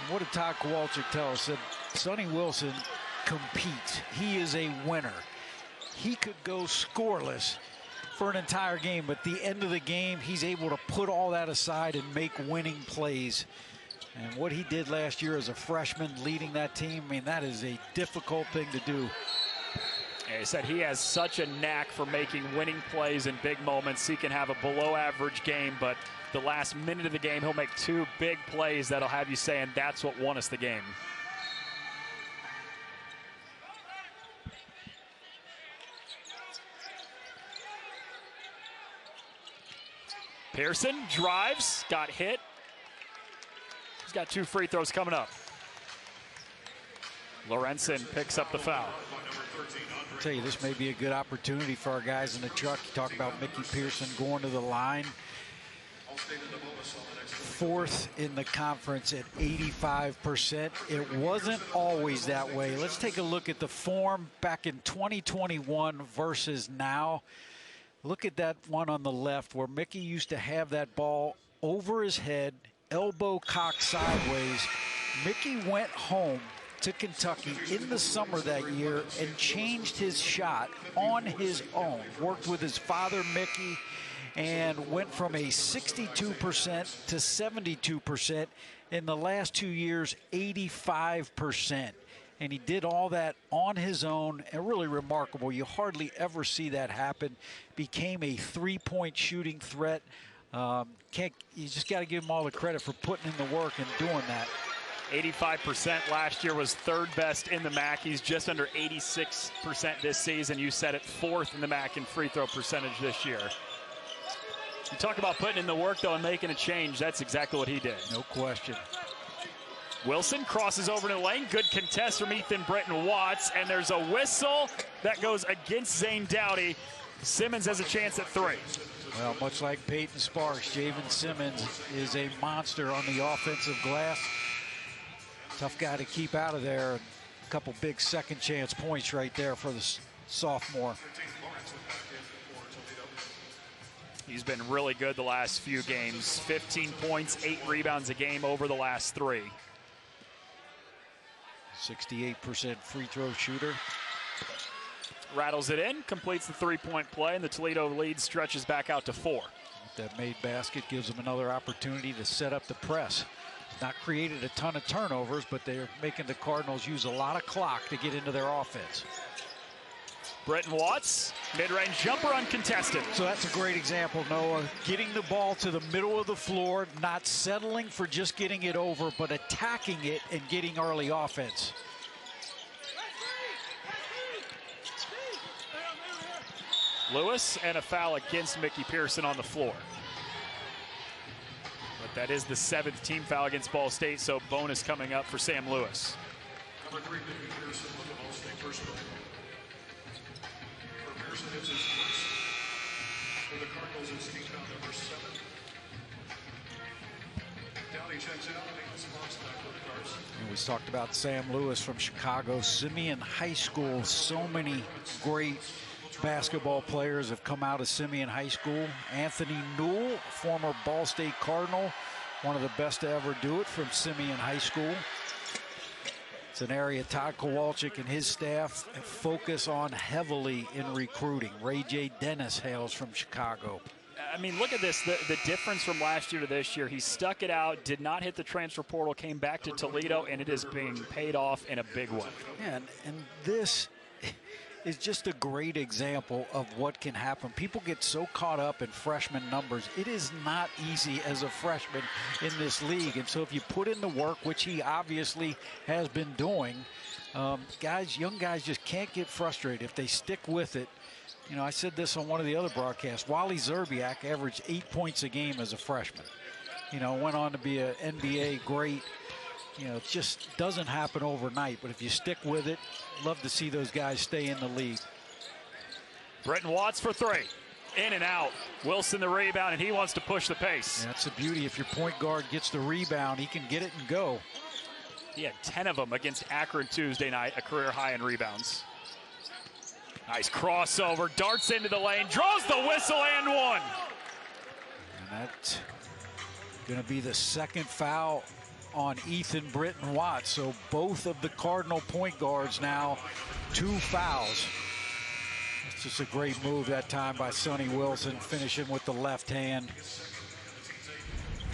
What did Todd Kowalczyk tell us? That Sonny Wilson competes. He is a winner. He could go scoreless for an entire game, but at the end of the game, he's able to put all that aside and make winning plays. And what he did last year as a freshman leading that team, I mean, that is a difficult thing to do. Yeah, he said he has such a knack for making winning plays in big moments. He can have a below-average game, but the last minute of the game, he'll make two big plays that'll have you saying that's what won us the game. Pearson drives, got hit. He's got two free throws coming up. Lorenzen picks up the foul. I'll tell you, this may be a good opportunity for our guys in the truck. You talk about Mickey Pearson going to the line. Fourth in the conference at 85%. It wasn't always that way. Let's take a look at the form back in 2021 versus now. Look at that one on the left where Mickey used to have that ball over his head, elbow cocked sideways. Mickey went home to Kentucky in the summer that year and changed his shot on his own. Worked with his father, Mickey, and went from a 62% to 72%. In the last 2 years, 85%. And he did all that on his own, and really remarkable. You hardly ever see that happen. Became a three-point shooting threat. You just got to give him all the credit for putting in the work and doing that. 85% last year, was third best in the MAC. He's just under 86% this season. You said it, fourth in the MAC in free throw percentage this year. You talk about putting in the work, though, and making a change. That's exactly what he did. No question. Wilson crosses over to the lane. Good contest from Ethan Britton Watts. And there's a whistle that goes against Zane Dowdy. Simmons has a chance at three. Well, much like Payton Sparks, Javen Simmons is a monster on the offensive glass. Tough guy to keep out of there. A couple big second chance points right there for the sophomore. He's been really good the last few games. 15 points, 8 rebounds a game over the last 3. 68% free throw shooter. Rattles it in, completes the three-point play, and the Toledo lead stretches back out to 4. That made basket gives them another opportunity to set up the press. Not created a ton of turnovers, but they're making the Cardinals use a lot of clock to get into their offense. Britton Watts, mid-range jumper uncontested. So that's a great example, Noah. Getting the ball to the middle of the floor, not settling for just getting it over, but attacking it and getting early offense. Lewis, and a foul against Mickey Pearson on the floor. But that is the 7th team foul against Ball State, so bonus coming up for Sam Lewis. Number 3, Mickey Pearson with the Ball State first play. Pearson hits his first. For the Cardinals, it's team foul number 7. Downey checks out, Payton Sparks back for the Cards. And we talked about Sam Lewis from Chicago. Simeon High School, so many great basketball players have come out of Simeon High School. Anthony Newell, former Ball State Cardinal, one of the best to ever do it from Simeon High School. It's an area Todd Kowalczyk and his staff focus on heavily in recruiting. Ray J. Dennis hails from Chicago. I mean, look at this, the difference from last year to this year. He stuck it out, did not hit the transfer portal, came back to Toledo, and it is being paid off in a big way. Yeah, and this is just a great example of what can happen. People get so caught up in freshman numbers. It is not easy as a freshman in this league. And so if you put in the work, which he obviously has been doing, young guys just can't get frustrated if they stick with it. You know, I said this on one of the other broadcasts. Wally Zerbiak averaged 8 points a game as a freshman. You know, went on to be an NBA great. You know, it just doesn't happen overnight, but if you stick with it, love to see those guys stay in the league. Britton Watts for 3. in and out. Wilson the rebound, and he wants to push the pace. Yeah, that's the beauty. If your point guard gets the rebound, he can get it and go. He had 10 of them against Akron Tuesday night, a career high in rebounds. Nice crossover, darts into the lane, draws the whistle and one. And that's going to be the second foul on Ethan Britton Watts. So both of the Cardinal point guards now 2 fouls. It's just a great move that time by Sonny Wilson, finishing with the left hand.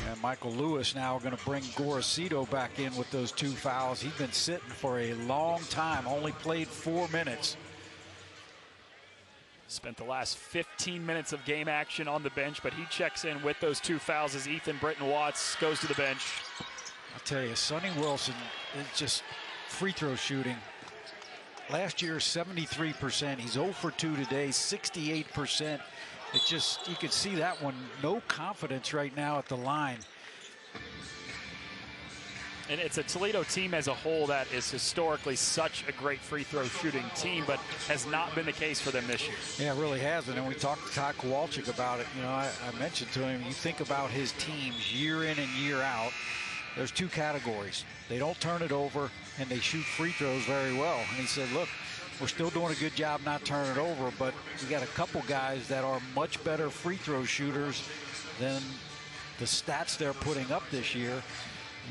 And Michael Lewis now going to bring Gorosito back in with those 2 fouls. He's been sitting for a long time, only played 4 minutes. Spent the last 15 minutes of game action on the bench, but he checks in with those 2 fouls as Ethan Britton Watts goes to the bench. I'll tell you, Sonny Wilson is just free throw shooting. Last year, 73%. He's 0 for 2 today, 68%. It just, you can see that one, no confidence right now at the line. And it's a Toledo team as a whole that is historically such a great free throw shooting team, but has not been the case for them this year. Yeah, it really hasn't. And we talked to Todd Kowalczyk about it. You know, I mentioned to him, you think about his teams year in and year out, there's 2 categories. They don't turn it over, and they shoot free throws very well. And he said, look, we're still doing a good job not turning it over, but we got a couple guys that are much better free throw shooters than the stats they're putting up this year.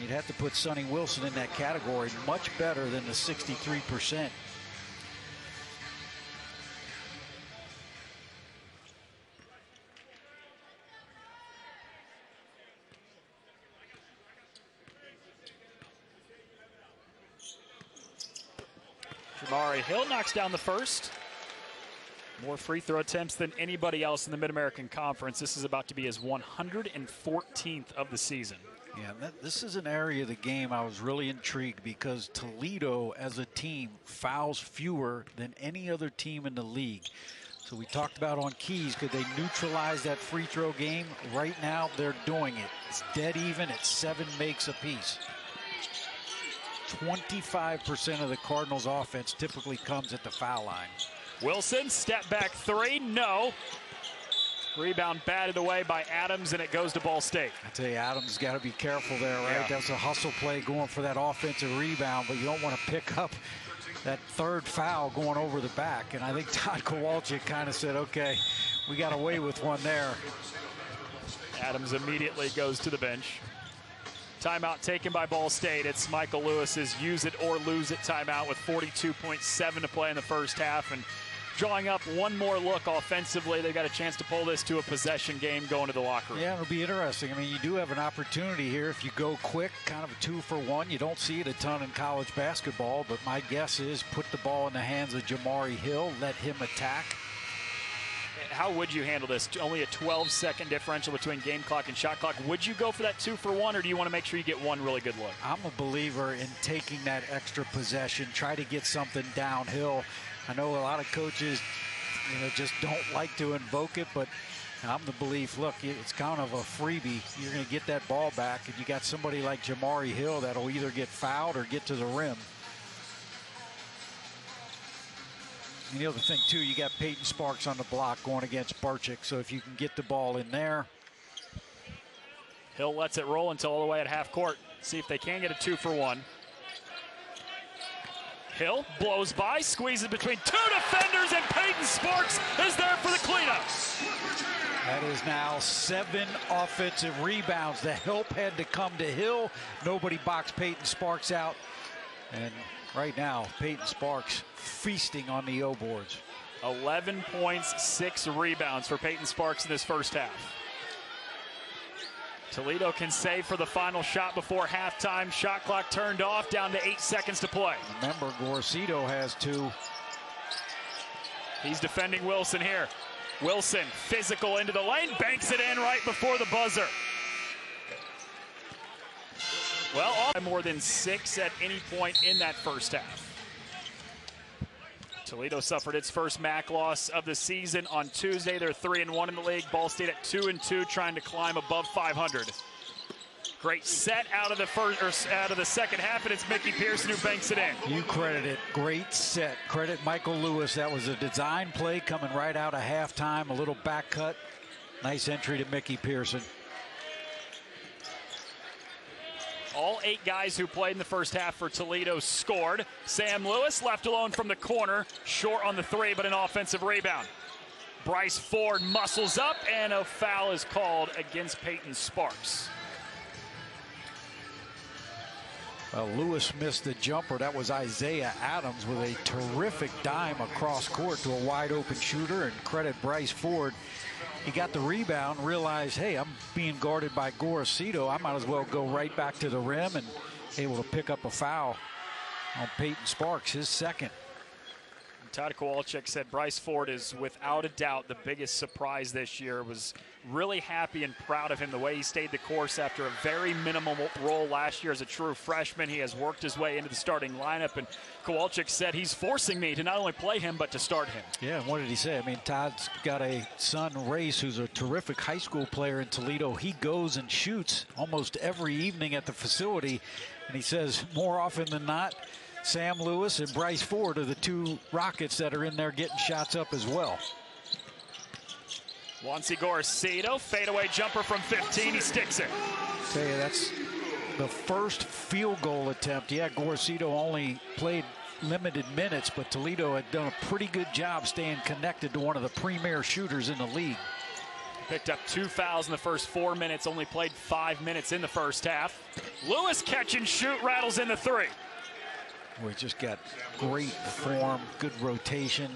You'd have to put Sonny Wilson in that category, much better than the 63%. Jamari Hill knocks down the first. More free throw attempts than anybody else in the Mid-American Conference. This is about to be his 114th of the season. Yeah, this is an area of the game I was really intrigued because Toledo as a team fouls fewer than any other team in the league. So we talked about on keys, could they neutralize that free throw game? Right now they're doing it. It's dead even at 7 makes apiece. 25% of the Cardinals offense typically comes at the foul line. Wilson, step back 3, no. Rebound batted away by Adams, and it goes to Ball State. I tell you, Adams got to be careful there, right? Yeah. That's a hustle play going for that offensive rebound, but you don't want to pick up that 3rd foul going over the back. And I think Todd Kowalczyk kind of said, okay, we got away with one there. Adams immediately goes to the bench. Timeout taken by Ball State. It's Michael Lewis's use it or lose it timeout with 42.7 to play in the first half. And drawing up one more look offensively. They've got a chance to pull this to a possession game going to the locker room. Yeah, it'll be interesting. I mean, you do have an opportunity here if you go quick, kind of a 2-for-1. You don't see it a ton in college basketball, but my guess is put the ball in the hands of Jamari Hill, let him attack. How would you handle this? Only a 12-second differential between game clock and shot clock. Would you go for that 2-for-1, or do you want to make sure you get one really good look? I'm a believer in taking that extra possession, try to get something downhill. I know a lot of coaches, just don't like to invoke it, but I'm the belief, look, it's kind of a freebie. You're going to get that ball back, and you got somebody like Jamari Hill that'll either get fouled or get to the rim. And the other thing, too, you got Payton Sparks on the block going against Barczyk, so if you can get the ball in there. Hill lets it roll until all the way at half court. See if they can get a 2-for-1. Hill blows by, squeezes between 2 defenders, and Payton Sparks is there for the cleanup. That is now 7 offensive rebounds. The help had to come to Hill. Nobody boxed Payton Sparks out. And right now, Payton Sparks feasting on the O boards. 11 points, 6 rebounds for Payton Sparks in this first half. Toledo can save for the final shot before halftime. Shot clock turned off, down to 8 seconds to play. Remember, Gorosito has 2. He's defending Wilson here. Wilson, physical into the lane, banks it in right before the buzzer. Well, more than 6 at any point in that first half. Toledo suffered its first MAC loss of the season on Tuesday. They're 3-1 in the league. Ball State at 2-2, trying to climb above 500. Great set out of the second half, and it's Mickey Pearson who banks it in. You credit it. Great set. Credit Michael Lewis. That was a design play coming right out of halftime. A little back cut. Nice entry to Mickey Pearson. All 8 guys who played in the first half for Toledo scored. Sam Lewis left alone from the corner, short on the 3, but an offensive rebound. Bryce Ford muscles up, and a foul is called against Payton Sparks. Well, Lewis missed the jumper. That was Isaiah Adams with a terrific dime across court to a wide open shooter, and credit Bryce Ford. He got the rebound, realized, hey, I'm being guarded by Gorosito. I might as well go right back to the rim, and able to pick up a foul on Payton Sparks, his second. Todd Kowalczyk said Bryce Ford is without a doubt the biggest surprise this year. Was really happy and proud of him the way he stayed the course after a very minimal role last year as a true freshman. He has worked his way into the starting lineup, and Kowalczyk said he's forcing me to not only play him but to start him. Yeah, and what did he say? I mean, Todd's got a son, Race, who's a terrific high school player in Toledo. He goes and shoots almost every evening at the facility, and he says more often than not, Sam Lewis and Bryce Ford are the 2 Rockets that are in there getting shots up as well. Juancy Gorosito, fadeaway jumper from 15, he sticks it. Tell you, that's the first field goal attempt. Yeah, Gorosito only played limited minutes, but Toledo had done a pretty good job staying connected to one of the premier shooters in the league. Picked up 2 fouls in the first 4 minutes, only played 5 minutes in the first half. Lewis catch and shoot, rattles in the 3. We just got great form, good rotation.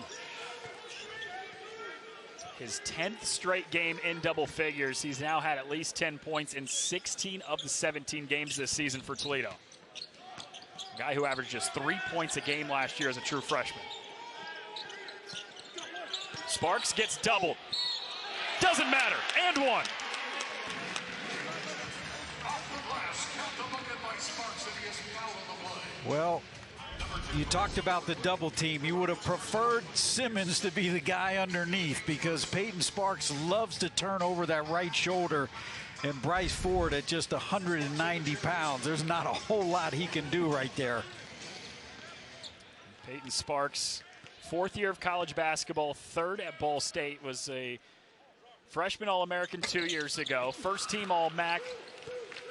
His 10th straight game in double figures. He's now had at least 10 points in 16 of the 17 games this season for Toledo. A guy who averaged just 3 points a game last year as a true freshman. Sparks gets doubled. Doesn't matter, and 1. Well, you talked about the double team. You would have preferred Simmons to be the guy underneath, because Payton Sparks loves to turn over that right shoulder, and Bryce Ford at just 190 pounds. There's not a whole lot he can do right there. Payton Sparks, 4th year of college basketball, 3rd at Ball State, was a freshman All-American 2 years ago, first team All-MAC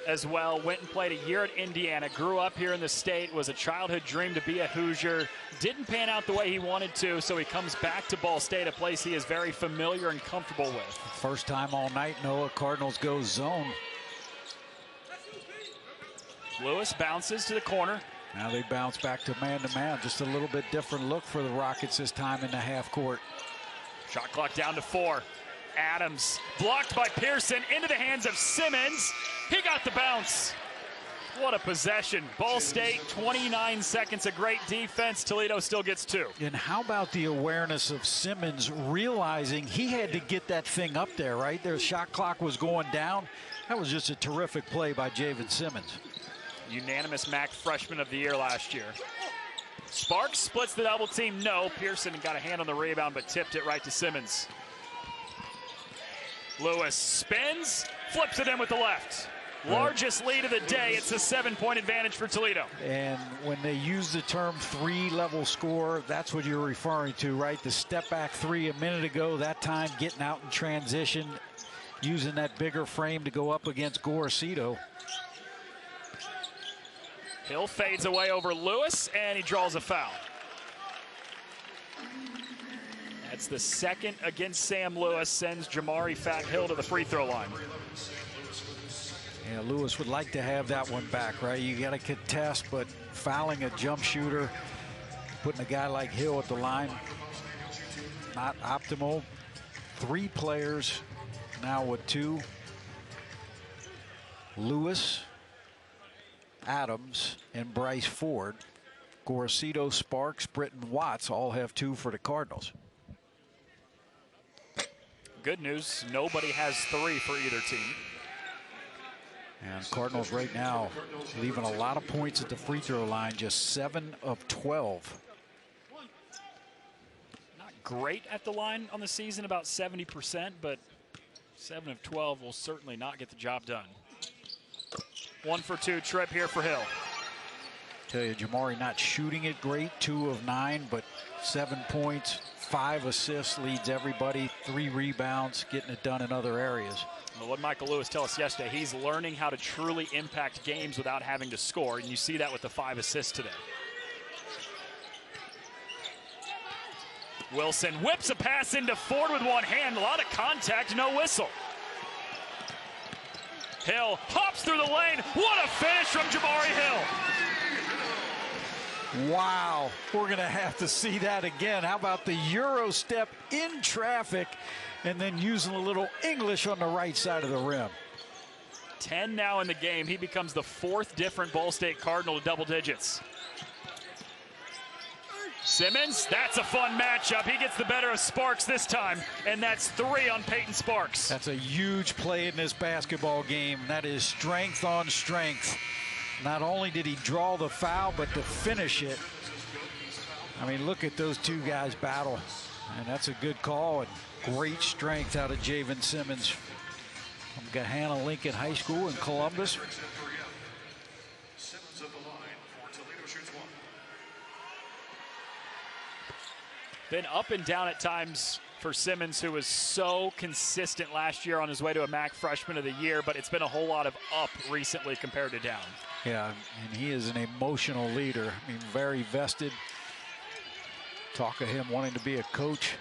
as well, went and played a year at Indiana, grew up here in the state, was a childhood dream to be a Hoosier, didn't pan out the way he wanted to, so he comes back to Ball State, a place he is very familiar and comfortable with. First time all night, Noah, Cardinals go zone. Lewis bounces to the corner. Now they bounce back to man-to-man. Just a little bit different look for the Rockets this time in the half court. Shot clock down to 4. Adams blocked by Pearson into the hands of Simmons. He got the bounce. What a possession. Ball State, 29 seconds of great defense. Toledo still gets 2. And how about the awareness of Simmons realizing he had to get that thing up there, right? Their shot clock was going down. That was just a terrific play by Javen Simmons. Unanimous MAC Freshman of the Year last year. Sparks splits the double team. No, Pearson got a hand on the rebound but tipped it right to Simmons. Lewis spins, flips it in with the left. Largest lead of the day. It's a 7-point advantage for Toledo. And when they use the term 3-level score, that's what you're referring to, right? The step back 3 a minute ago, that time getting out in transition, using that bigger frame to go up against Gorosito. Hill fades away over Lewis, and he draws a foul. That's the 2nd against Sam Lewis, sends Jamari Fat Hill to the free throw line. Yeah, Lewis would like to have that one back, right? You got to contest, but fouling a jump shooter, putting a guy like Hill at the line, not optimal. 3 players now with 2. Lewis, Adams, and Bryce Ford. Gorosito, Sparks, Britton Watts all have 2 for the Cardinals. Good news, nobody has 3 for either team. And Cardinals right now leaving a lot of points at the free throw line, just 7 of 12. Not great at the line on the season, about 70%, but 7 of 12 will certainly not get the job done. 1 for 2 trip here for Hill. Tell you, Jamari not shooting it great, 2 of 9, but 7 points, 5 assists, leads everybody, 3 rebounds, getting it done in other areas. Well, what Michael Lewis told us yesterday, he's learning how to truly impact games without having to score, and you see that with the 5 assists today. Wilson whips a pass into Ford with one hand, a lot of contact, no whistle. Hill hops through the lane, what a finish from Jamari Hill. Wow, we're going to have to see that again. How about the Euro step in traffic and then using a little English on the right side of the rim. 10 now in the game. He becomes the 4th different Ball State Cardinal to double digits. Simmons, that's a fun matchup. He gets the better of Sparks this time, and that's 3 on Payton Sparks. That's a huge play in this basketball game. That is strength on strength. Not only did he draw the foul, but to finish it. I mean, look at those two guys battle. And that's a good call and great strength out of Javen Simmons from Gahanna Lincoln High School in Columbus. Simmons at the line for Toledo shoots 1. Been up and down at times for Simmons, who was so consistent last year on his way to a MAC Freshman of the Year, but it's been a whole lot of up recently compared to down. Yeah, and he is an emotional leader. I mean, very vested. Talk of him wanting to be a coach.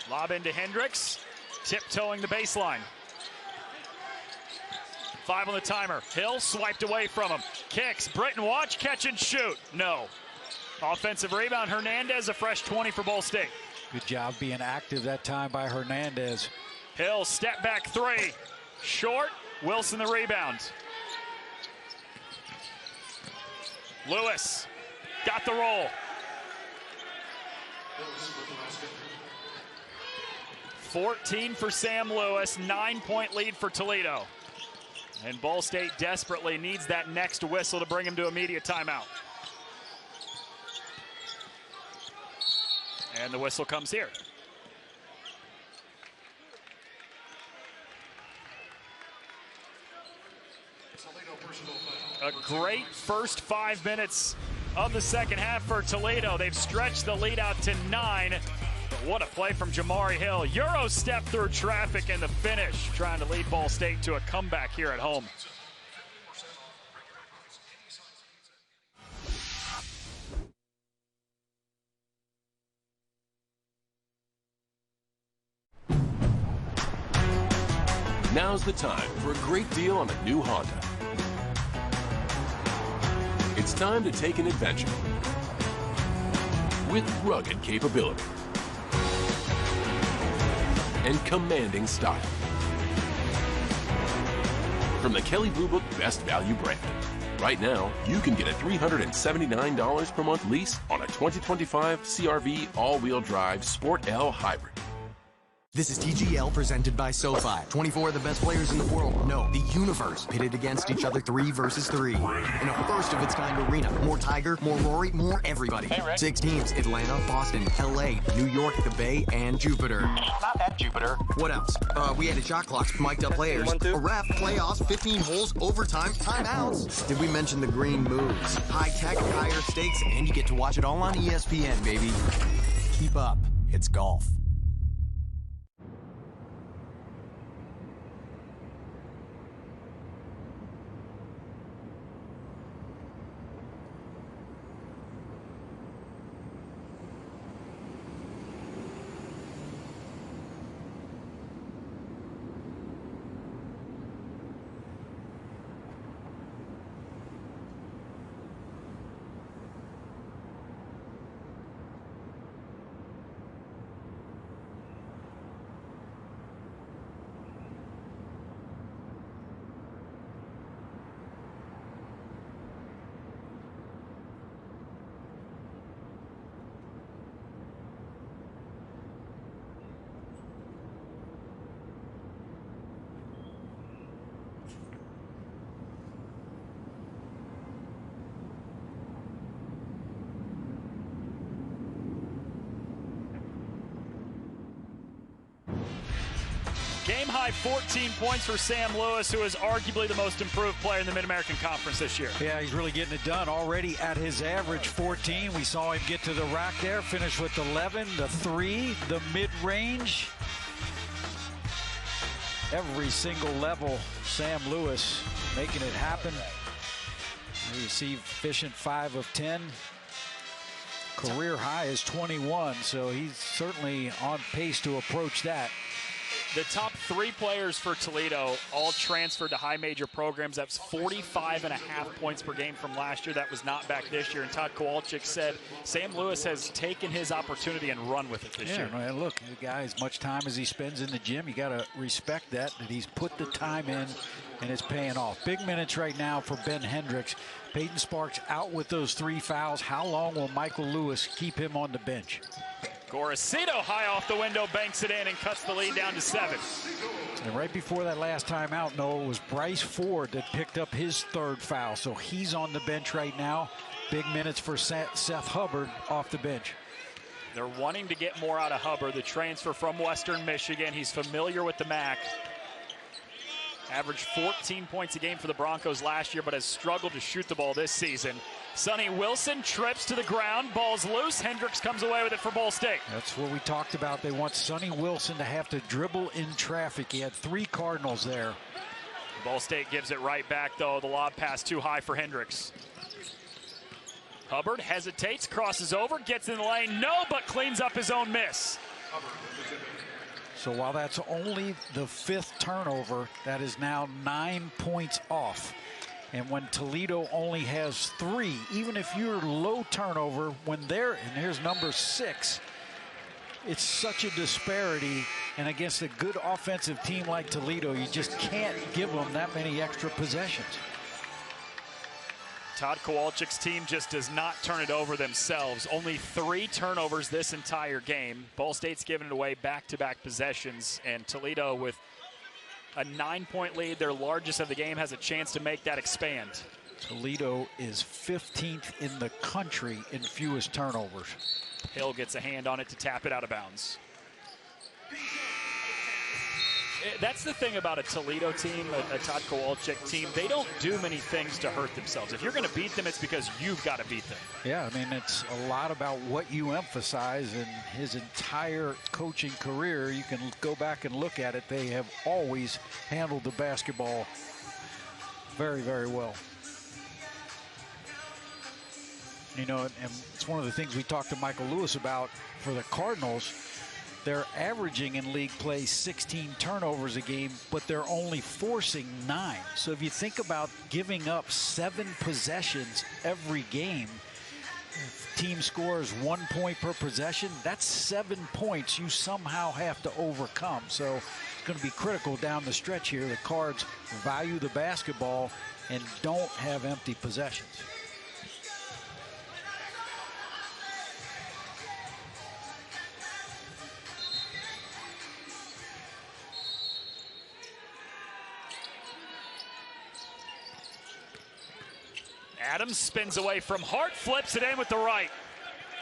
Lob into Hendricks, tiptoeing the baseline. 5 on the timer. Hill swiped away from him. Kicks. Britton, watch, catch, and shoot. No. Offensive rebound. Hernandez, a fresh 20 for Ball State. Good job being active that time by Hernandez. Hill, step back 3. Short. Wilson the rebound. Lewis got the roll. 14 for Sam Lewis. 9-point lead for Toledo. And Ball State desperately needs that next whistle to bring him to immediate timeout. And the whistle comes here. A great first 5 minutes of the second half for Toledo. They've stretched the lead out to 9. But what a play from Jamari Hill. Euro step through traffic and the finish, trying to lead Ball State to a comeback here at home. Now's the time for a great deal on a new Honda. It's time to take an adventure with rugged capability and commanding style. From the Kelley Blue Book Best Value brand. Right now, you can get a $379 per month lease on a 2025 CR-V all-wheel drive Sport L Hybrid. This is TGL presented by SoFi. 24 of the best players in the world. No, the universe pitted against each other 3 versus 3. In a first-of-its-kind arena. More Tiger, more Rory, more everybody. Hey, 6 teams. Atlanta, Boston, LA, New York, the Bay, and Jupiter. Not at Jupiter. What else? We had a shot clock, mic'd up players, a ref, playoffs, 15 holes, overtime, timeouts. Did we mention the green moves? High tech, higher stakes, and you get to watch it all on ESPN, baby. Keep up. It's golf. Game-high 14 points for Sam Lewis, who is arguably the most improved player in the Mid-American Conference this year. Yeah, he's really getting it done already at his average 14. We saw him get to the rack there, finish with 11, the 3, the mid-range. Every single level, Sam Lewis making it happen. We see efficient 5 of 10. Career high is 21, so he's certainly on pace to approach that. The top 3 players for Toledo all transferred to high major programs. That's 45.5 points per game from last year. That was not back this year. And Todd Kowalczyk said Sam Lewis has taken his opportunity and run with it this year. Yeah, look, the guy, as much time as he spends in the gym, you got to respect that he's put the time in and it's paying off. Big minutes right now for Ben Hendricks. Payton Sparks out with those 3 fouls. How long will Michael Lewis keep him on the bench? Gorosito high off the window, banks it in, and cuts the lead down to 7. And right before that last timeout, Noah, was Bryce Ford that picked up his 3rd foul. So he's on the bench right now. Big minutes for Seth Hubbard off the bench. They're wanting to get more out of Hubbard, the transfer from Western Michigan. He's familiar with the MAC. Averaged 14 points a game for the Broncos last year, but has struggled to shoot the ball this season. Sonny Wilson trips to the ground, ball's loose. Hendricks comes away with it for Ball State. That's what we talked about. They want Sonny Wilson to have to dribble in traffic. He had 3 Cardinals there. Ball State gives it right back, though. The lob pass too high for Hendricks. Hubbard hesitates, crosses over, gets in the lane, no, but cleans up his own miss. So while that's only the 5th turnover, that is now 9 points off. And when Toledo only has 3, even if you're low turnover, when they're, and here's number 6, it's such a disparity. And against a good offensive team like Toledo, you just can't give them that many extra possessions. Todd Kowalczyk's team just does not turn it over themselves. Only 3 turnovers this entire game. Ball State's given it away back-to-back possessions, and Toledo with a 9-point lead, their largest of the game, has a chance to make that expand. Toledo is 15th in the country in fewest turnovers. Hill gets a hand on it to tap it out of bounds. That's the thing about a Toledo team, a Todd Kowalczyk team. They don't do many things to hurt themselves. If you're going to beat them, it's because you've got to beat them. Yeah, I mean, it's a lot about what you emphasize. In his entire coaching career, you can go back and look at it. They have always handled the basketball very, very well. You know, and it's one of the things we talked to Michael Lewis about for the Cardinals. They're averaging in league play 16 turnovers a game, but they're only forcing 9. So if you think about giving up 7 possessions every game, team scores 1 point per possession, that's 7 points you somehow have to overcome. So it's going to be critical down the stretch here. The Cards value the basketball and don't have empty possessions. Adams spins away from Hart, flips it in with the right.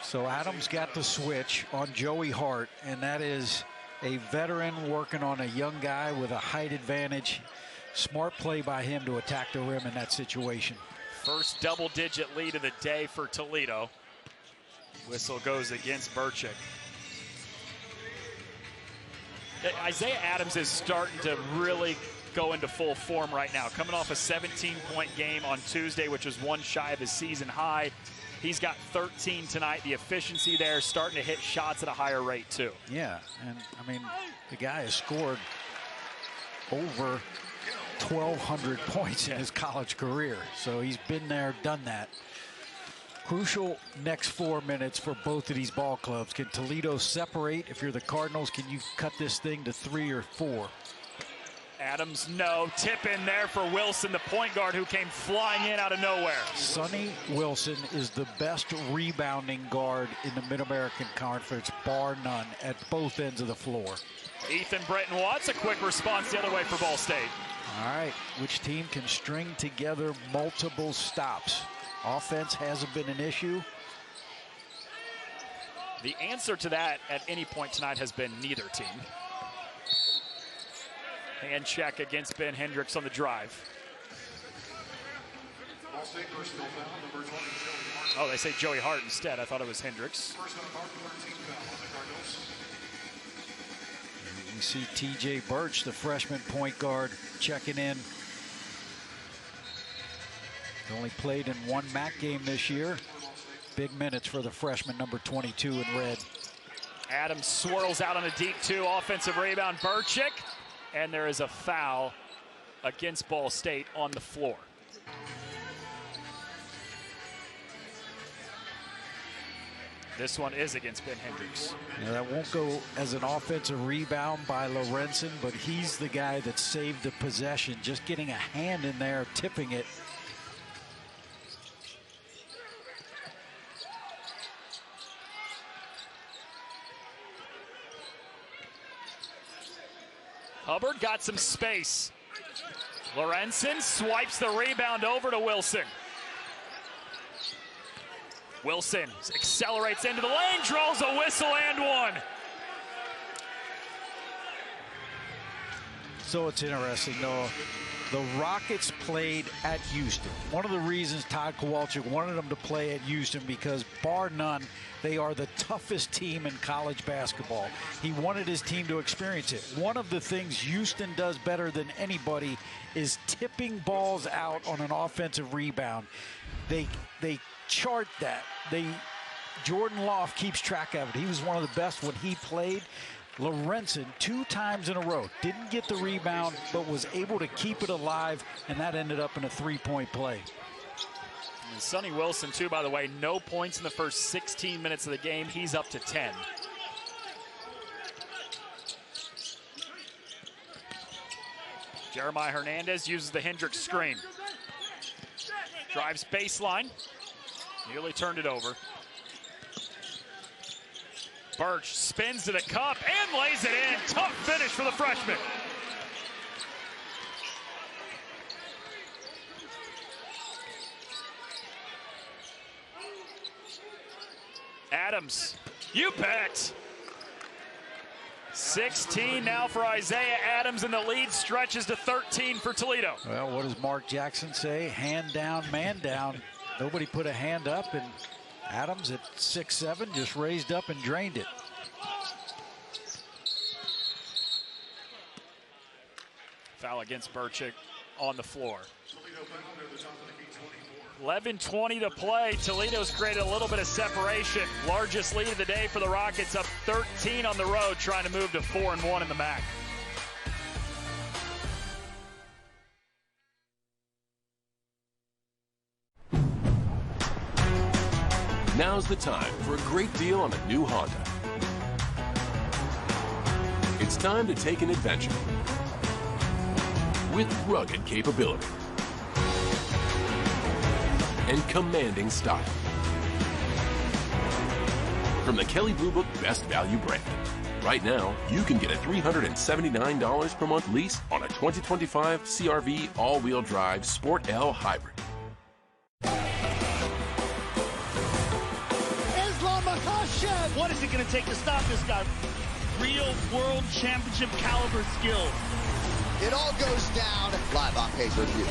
So Adams got the switch on Joey Hart, and that is a veteran working on a young guy with a height advantage. Smart play by him to attack the rim in that situation. First double-digit lead of the day for Toledo. Whistle goes against Burchick. Isaiah Adams is starting to really go into full form right now. Coming off a 17-point game on Tuesday, which was 1 shy of his season high. He's got 13 tonight. The efficiency there, starting to hit shots at a higher rate too. Yeah, and I mean, the guy has scored over 1,200 points in his college career. So he's been there, done that. Crucial next 4 minutes for both of these ball clubs. Can Toledo separate? If you're the Cardinals, can you cut this thing to 3 or 4? Adams, no. Tip in there for Wilson, the point guard who came flying in out of nowhere. Sonny Wilson is the best rebounding guard in the Mid-American Conference, bar none, at both ends of the floor. Ethan Britton Watts, a quick response the other way for Ball State. All right, which team can string together multiple stops? Offense hasn't been an issue. The answer to that at any point tonight has been neither team. Hand check against Ben Hendricks on the drive. Oh, they say Joey Hart instead. I thought it was Hendricks. We see TJ Birch, the freshman point guard, checking in. He only played in one MAC game this year. Big minutes for the freshman, number 22 in red. Adams swirls out on a deep 2, offensive rebound, Burchick, and there is a foul against Ball State on the floor. This one is against Ben Hendricks. Now that won't go as an offensive rebound by Lorenzen, but he's the guy that saved the possession, just getting a hand in there, tipping it. Hubbard got some space. Lorenzen swipes the rebound over to Wilson. Wilson accelerates into the lane, draws a whistle and one. So it's interesting, Noah. The Rockets played at Houston. One of the reasons Todd Kowalczyk wanted them to play at Houston because, bar none, they are the toughest team in college basketball. He wanted his team to experience it. One of the things Houston does better than anybody is tipping balls out on an offensive rebound. They chart that. Jordan Loft keeps track of it. He was one of the best when he played. Lorenzen 2 times in a row didn't get the rebound, but was able to keep it alive, and that ended up in a 3-point play. And Sonny Wilson, too, by the way, no points in the first 16 minutes of the game. He's up to 10. Jeremiah Hernandez uses the Hendricks screen. Drives baseline. Nearly turned it over. Birch spins to the cup and lays it in. Tough finish for the freshman. Adams, you bet. 16 now for Isaiah Adams, and the lead stretches to 13 for Toledo. Well, what does Mark Jackson say? Hand down, man down. Nobody put a hand up, and Adams at 6'7" just raised up and drained it. Foul against Burchick on the floor. 11:20 to play. Toledo's created a little bit of separation. Largest lead of the day for the Rockets, up 13 on the road, trying to move to 4-1 in the MAC. Now's the time for a great deal on a new Honda. It's time to take an adventure with rugged capability and commanding style. From the Kelley Blue Book Best Value brand. Right now, you can get a $379 per month lease on a 2025 CR-V all-wheel drive Sport L Hybrid. What is it going to take to stop this guy? Real world championship caliber skill. It all goes down live on pay-per-view.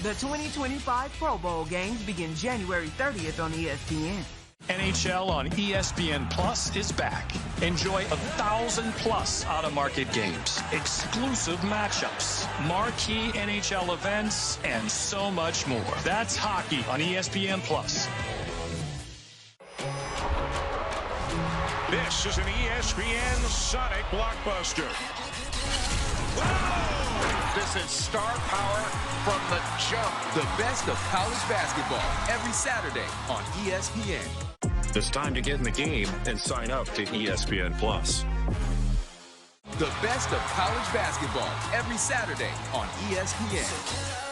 The 2025 Pro Bowl games begin January 30th on ESPN. NHL on ESPN Plus is back. Enjoy 1,000+ out-of-market games, exclusive matchups, marquee NHL events, and so much more. That's hockey on ESPN Plus. This is an ESPN Sonic blockbuster. Whoa! This is star power from the jump. The best of college basketball every Saturday on ESPN. It's time to get in the game and sign up to ESPN Plus. The best of college basketball every Saturday on ESPN.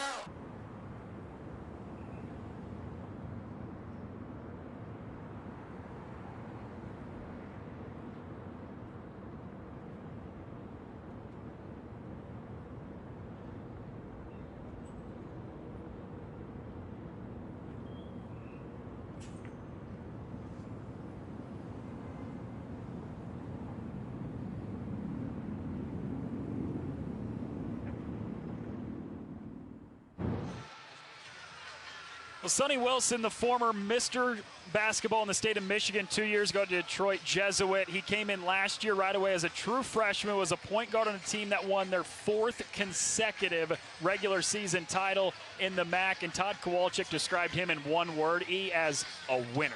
Well, Sonny Wilson, the former Mr. Basketball in the state of Michigan 2 years ago, Detroit Jesuit. He came in last year right away as a true freshman, was a point guard on a team that won their 4th consecutive regular season title in the MAC. And Todd Kowalczyk described him in one word, as a winner.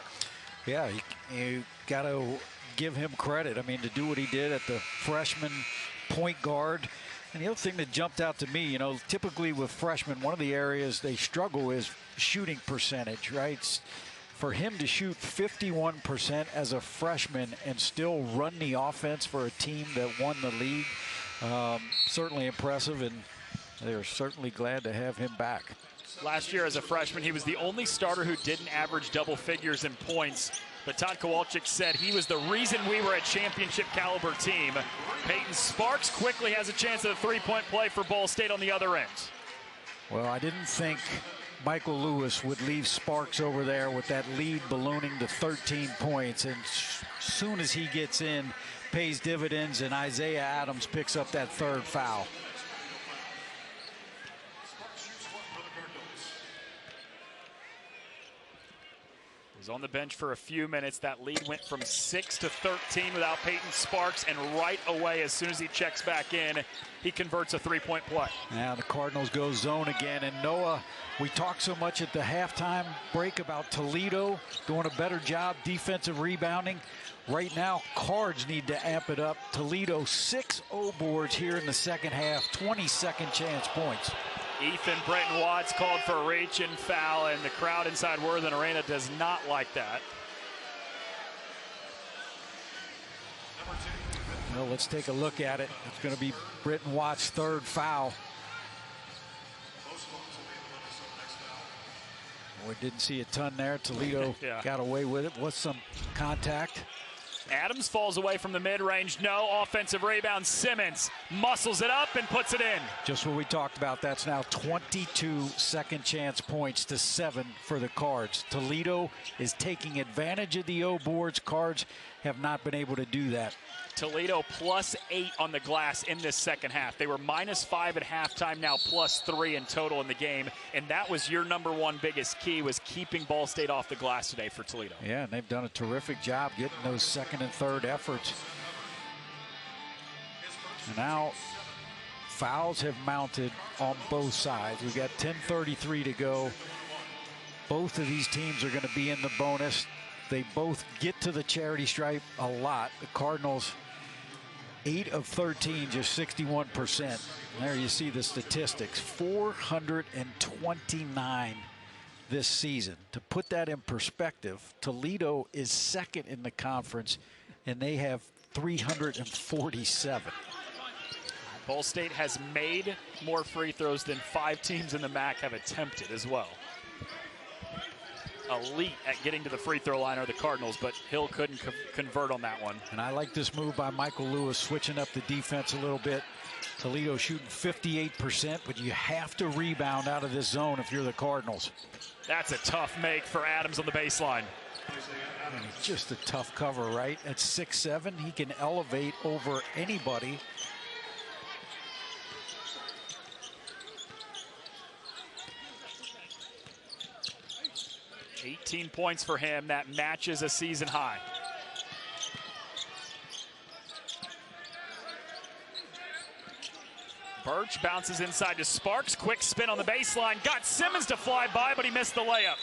Yeah, you got to give him credit. I mean, to do what he did at the freshman point guard. And the other thing that jumped out to me, you know, typically with freshmen, one of the areas they struggle is shooting percentage, right? For him to shoot 51% as a freshman and still run the offense for a team that won the league, certainly impressive, and they're certainly glad to have him back. Last year as a freshman, he was the only starter who didn't average double figures in points. But Todd Kowalczyk said he was the reason we were a championship caliber team. Payton Sparks quickly has a chance at a three-point play for Ball State on the other end. Well, I didn't think Michael Lewis would leave Sparks over there with that lead ballooning to 13 points. And soon as he gets in, pays dividends, and Isaiah Adams picks up that 3rd foul. Was on the bench for a few minutes. That lead went from 6 to 13 without Payton Sparks, and right away, as soon as he checks back in, he converts a three-point play. Now the Cardinals go zone again, and Noah, we talked so much at the halftime break about Toledo doing a better job defensive rebounding. Right now, Cards need to amp it up. Toledo 6 O-boards here in the second half, 20 second chance points. Ethan Brenton Watts called for a reach and foul, and the crowd inside Worthen Arena does not like that. Well, let's take a look at it. It's going to be Brenton Watts' 3rd foul. We didn't see a ton there. Toledo got away with it. Was some contact. Adams falls away from the mid-range. No offensive rebound. Simmons muscles it up and puts it in. Just what we talked about. That's now 22 second chance points to 7 for the Cards. Toledo is taking advantage of the O-boards. Cards have not been able to do that. Toledo +8 on the glass in this second half. They were -5 at halftime, now +3 in total in the game. And that was your #1 biggest key, was keeping Ball State off the glass today for Toledo. Yeah, and they've done a terrific job getting those second and third efforts. And now fouls have mounted on both sides. We've got 10:33 to go. Both of these teams are going to be in the bonus. They both get to the charity stripe a lot. The Cardinals, 8 of 13, just 61%. There you see the statistics, 429 this season. To put that in perspective, Toledo is 2nd in the conference, and they have 347. Ball State has made more free throws than 5 teams in the MAC have attempted as well. Elite at getting to the free throw line are the Cardinals, but Hill couldn't convert on that one. And I like this move by Michael Lewis, switching up the defense a little bit. Toledo shooting 58%, but you have to rebound out of this zone if you're the Cardinals. That's a tough make for Adams on the baseline. And it's just a tough cover, right? At 6'7", he can elevate over anybody. $18 points for him. That matches a season high. Birch bounces inside to Sparks. Quick spin on the baseline. Got Simmons to fly by, but he missed the layup.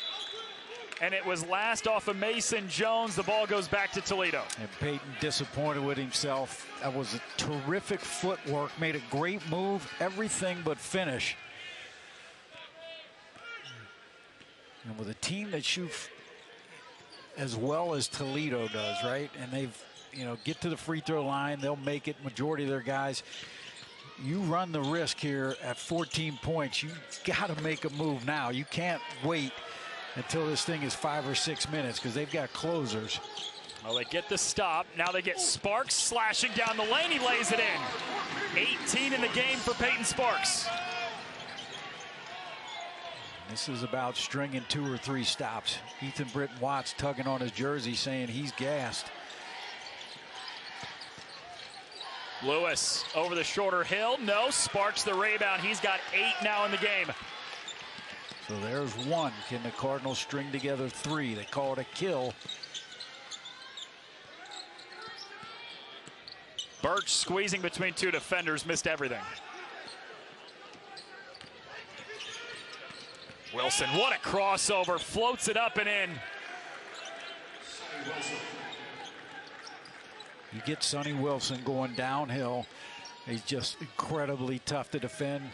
And it was last off of Mason Jones. The ball goes back to Toledo. And Payton disappointed with himself. That was a terrific footwork. Made a great move. Everything but finish. And with a team that shoots as well as Toledo does, right? And they've, get to the free throw line. They'll make it. Majority of their guys. You run the risk here at 14 points. You got to make a move now. You can't wait until this thing is 5 or 6 minutes, because they've got closers. Well, they get the stop. Now they get Sparks slashing down the lane. He lays it in. 18 in the game for Payton Sparks. This is about stringing 2 or 3 stops. Ethan Brenton Watts tugging on his jersey saying he's gassed. Lewis over the shorter Hill. No, Sparks the rebound. He's got 8 now in the game. So there's one. Can the Cardinals string together 3? They call it a kill. Birch squeezing between 2 defenders, missed everything. Wilson, what a crossover, floats it up and in. You get Sonny Wilson going downhill. He's just incredibly tough to defend.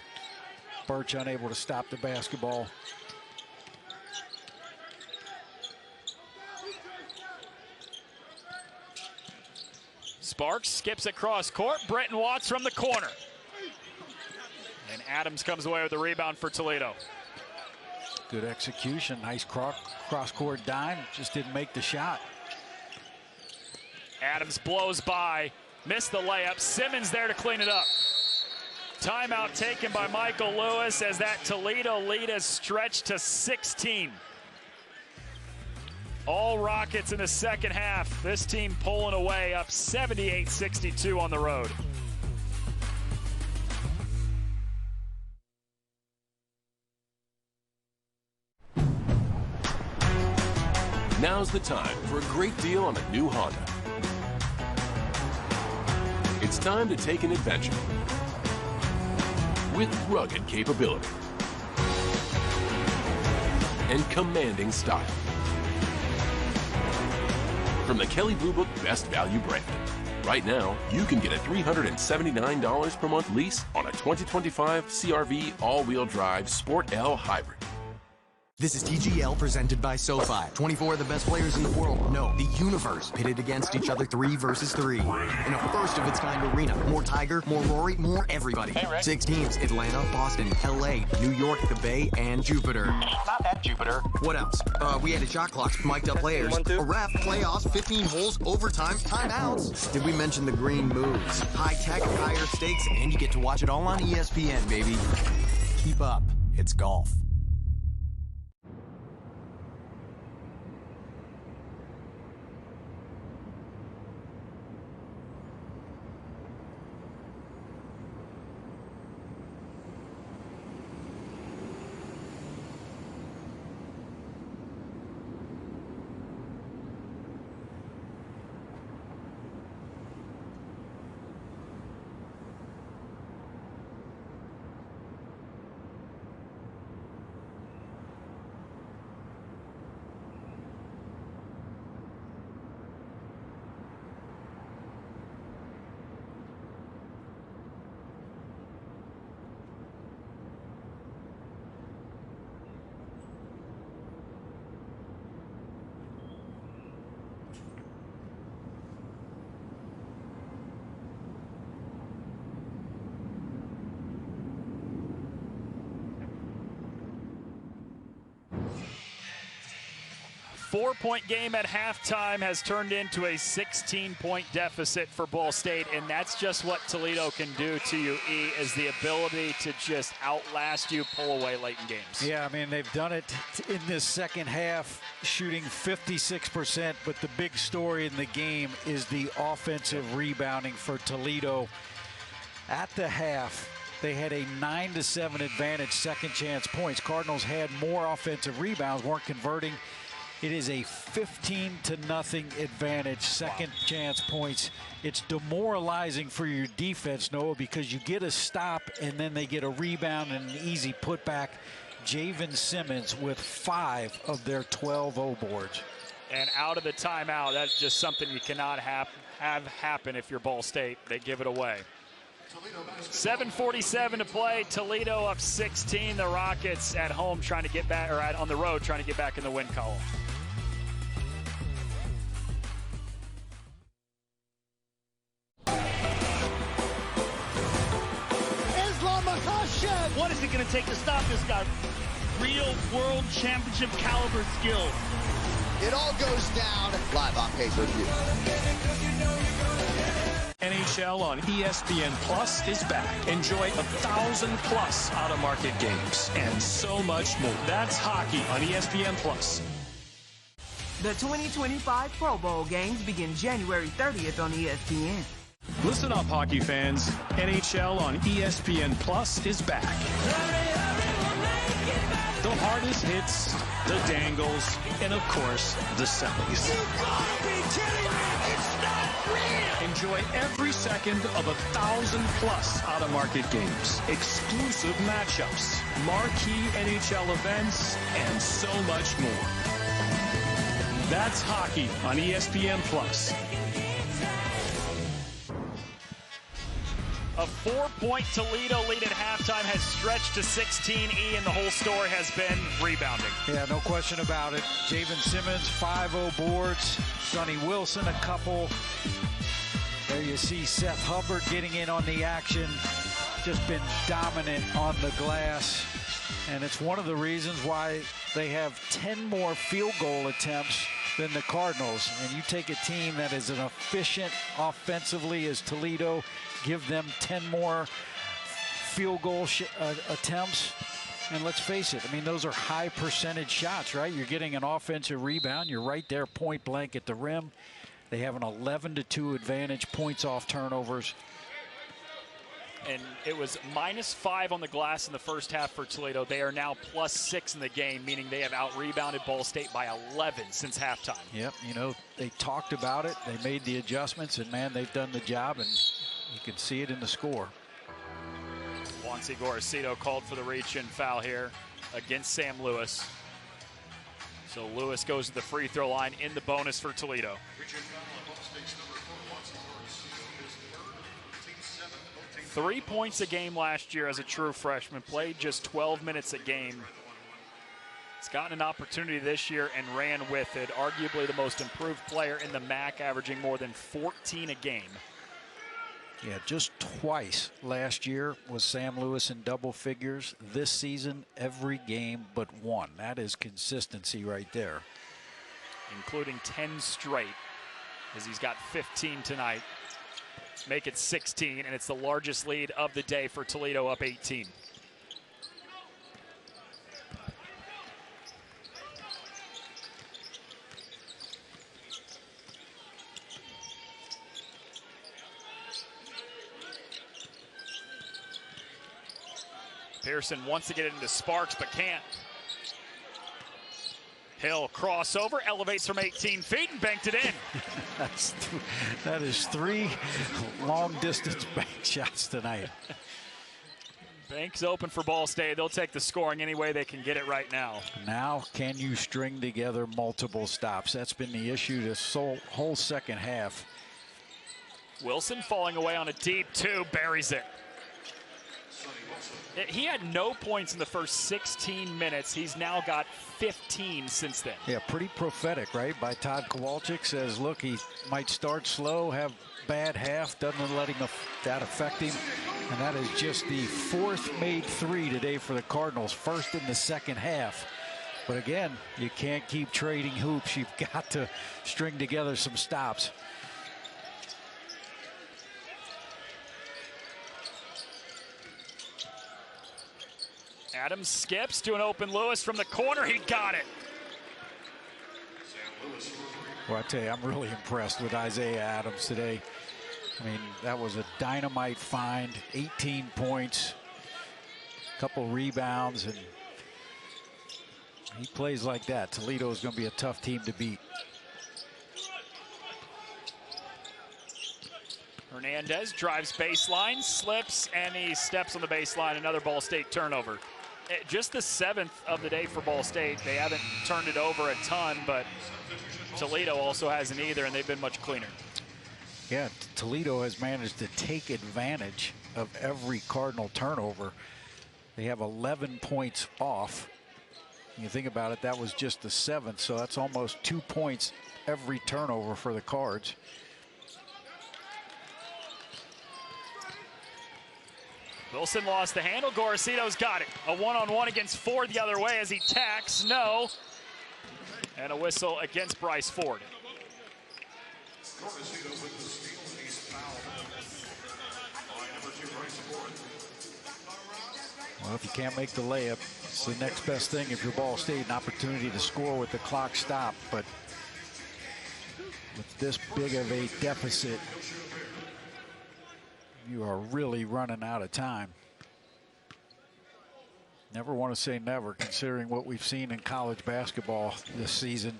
Birch unable to stop the basketball. Sparks skips across court. Brenton Watts from the corner. And Adams comes away with the rebound for Toledo. Good execution. Nice cross-court dime. Just didn't make the shot. Adams blows by. Missed the layup. Simmons there to clean it up. Timeout taken by Michael Lewis as that Toledo lead has stretched to 16. All Rockets in the second half. This team pulling away, up 78-62 on the road. Now's the time for a great deal on a new Honda. It's time to take an adventure with rugged capability and commanding style. From the Kelley Blue Book Best Value brand. Right now, you can get a $379 per month lease on a 2025 CR-V all-wheel drive Sport L Hybrid. This is TGL presented by SoFi. 24 of the best players in the world. No, the universe pitted against each other 3 versus 3. In a first-of-its-kind arena. More Tiger, more Rory, more everybody. Hey, 6 teams. Atlanta, Boston, LA, New York, the Bay, and Jupiter. Not that Jupiter. What else? We had a shot clock, mic'd up players, a ref, playoffs, 15 holes, overtime, timeouts. Did we mention the green moves? High tech, higher stakes, and you get to watch it all on ESPN, baby. Keep up. It's golf. Four-point game at halftime has turned into a 16-point deficit for Ball State, and that's just what Toledo can do to you, E, is the ability to just outlast you, pull away late in games. Yeah, I mean, they've done it in this second half, shooting 56%, but the big story in the game is the offensive rebounding for Toledo. At the half, they had a 9-7 advantage, second chance points. Cardinals had more offensive rebounds, weren't converting. It is a 15-0 advantage, second chance points. It's demoralizing for your defense, Noah, because you get a stop and then they get a rebound and an easy putback. Javen Simmons with 5 of their 12 O boards. And out of the timeout, that's just something you cannot have happen if you're Ball State. They give it away. 7:47 to play. Toledo up 16. The Rockets at home trying to get back, or on the road trying to get back in the win column. What is it going to take to stop this guy? Real world championship caliber skill. It all goes down live on pay-per-view. NHL on ESPN Plus is back. Enjoy 1,000+ out-of-market games and so much more. That's hockey on ESPN Plus. The 2025 Pro Bowl games begin January 30th on ESPN. Listen up, hockey fans. NHL on ESPN Plus is back. Hurry, hurry, we'll make it better. The hardest hits, the dangles, and of course, the sellies. You gotta be kidding me! It's not real! Enjoy every second of 1,000+ out-of-market games, exclusive matchups, marquee NHL events, and so much more. That's hockey on ESPN+. A 4-point Toledo lead at halftime has stretched to 16. And the whole story has been rebounding. Yeah, no question about it. Javen Simmons, 5-0 boards. Sonny Wilson, a couple. There you see Seth Hubbard getting in on the action. Just been dominant on the glass. And it's one of the reasons why they have 10 more field goal attempts than the Cardinals. And you take a team that is as efficient offensively as Toledo, give them 10 more field goal attempts, and let's face it, I mean, those are high percentage shots, right? You're getting an offensive rebound. You're right there point blank at the rim. They have an 11-2 advantage, points off turnovers. And it was -5 on the glass in the first half for Toledo. They are now +6 in the game, meaning they have out-rebounded Ball State by 11 since halftime. Yep, you know, they talked about it. They made the adjustments, and, man, they've done the job, and you can see it in the score. Juancy Gorosito called for the reach-in foul here against Sam Lewis. So Lewis goes to the free throw line in the bonus for Toledo. 3 points a game last year as a true freshman, played just 12 minutes a game. He's gotten an opportunity this year and ran with it. Arguably the most improved player in the MAC, averaging more than 14 a game. Yeah, just twice last year was Sam Lewis in double figures. This season, every game but one. That is consistency right there. Including 10 straight, as he's got 15 tonight. Make it 16, and it's the largest lead of the day for Toledo, up 18. Pearson wants to get it into Sparks, but can't. Hill crossover, elevates from 18 feet and banked it in. That is 3 long-distance bank shots tonight. Bank's open for Ball State. They'll take the scoring any way they can get it right now. Now, can you string together multiple stops? That's been the issue this whole second half. Wilson falling away on a deep two, buries it. He had no points in the first 16 minutes. He's now got 15 since then. Yeah, pretty prophetic, right? By Todd Kowalczyk. Says, look, he might start slow, have bad half, doesn't let that affect him. And that is just the 4th made 3 today for the Cardinals, first in the second half. But again, you can't keep trading hoops. You've got to string together some stops. Adams skips to an open Lewis from the corner. He got it. Well, I tell you, I'm really impressed with Isaiah Adams today. I mean, that was a dynamite find. 18 points, a couple rebounds, and he plays like that. Toledo is going to be a tough team to beat. Hernandez drives baseline, slips, and he steps on the baseline. Another Ball State turnover. Just the 7th of the day for Ball State. They haven't turned it over a ton, but Toledo also hasn't either, and they've been much cleaner. Yeah, Toledo has managed to take advantage of every Cardinal turnover. They have 11 points off. You think about it, that was just the 7th, so that's almost 2 points every turnover for the Cards. Wilson lost the handle. Gorosito's got it. A one-on-one against Ford the other way as he tacks. No. And a whistle against Bryce Ford. Well, if you can't make the layup, it's the next best thing if you're Ball State, an opportunity to score with the clock stopped. But with this big of a deficit, you are really running out of time. Never want to say never, considering what we've seen in college basketball this season.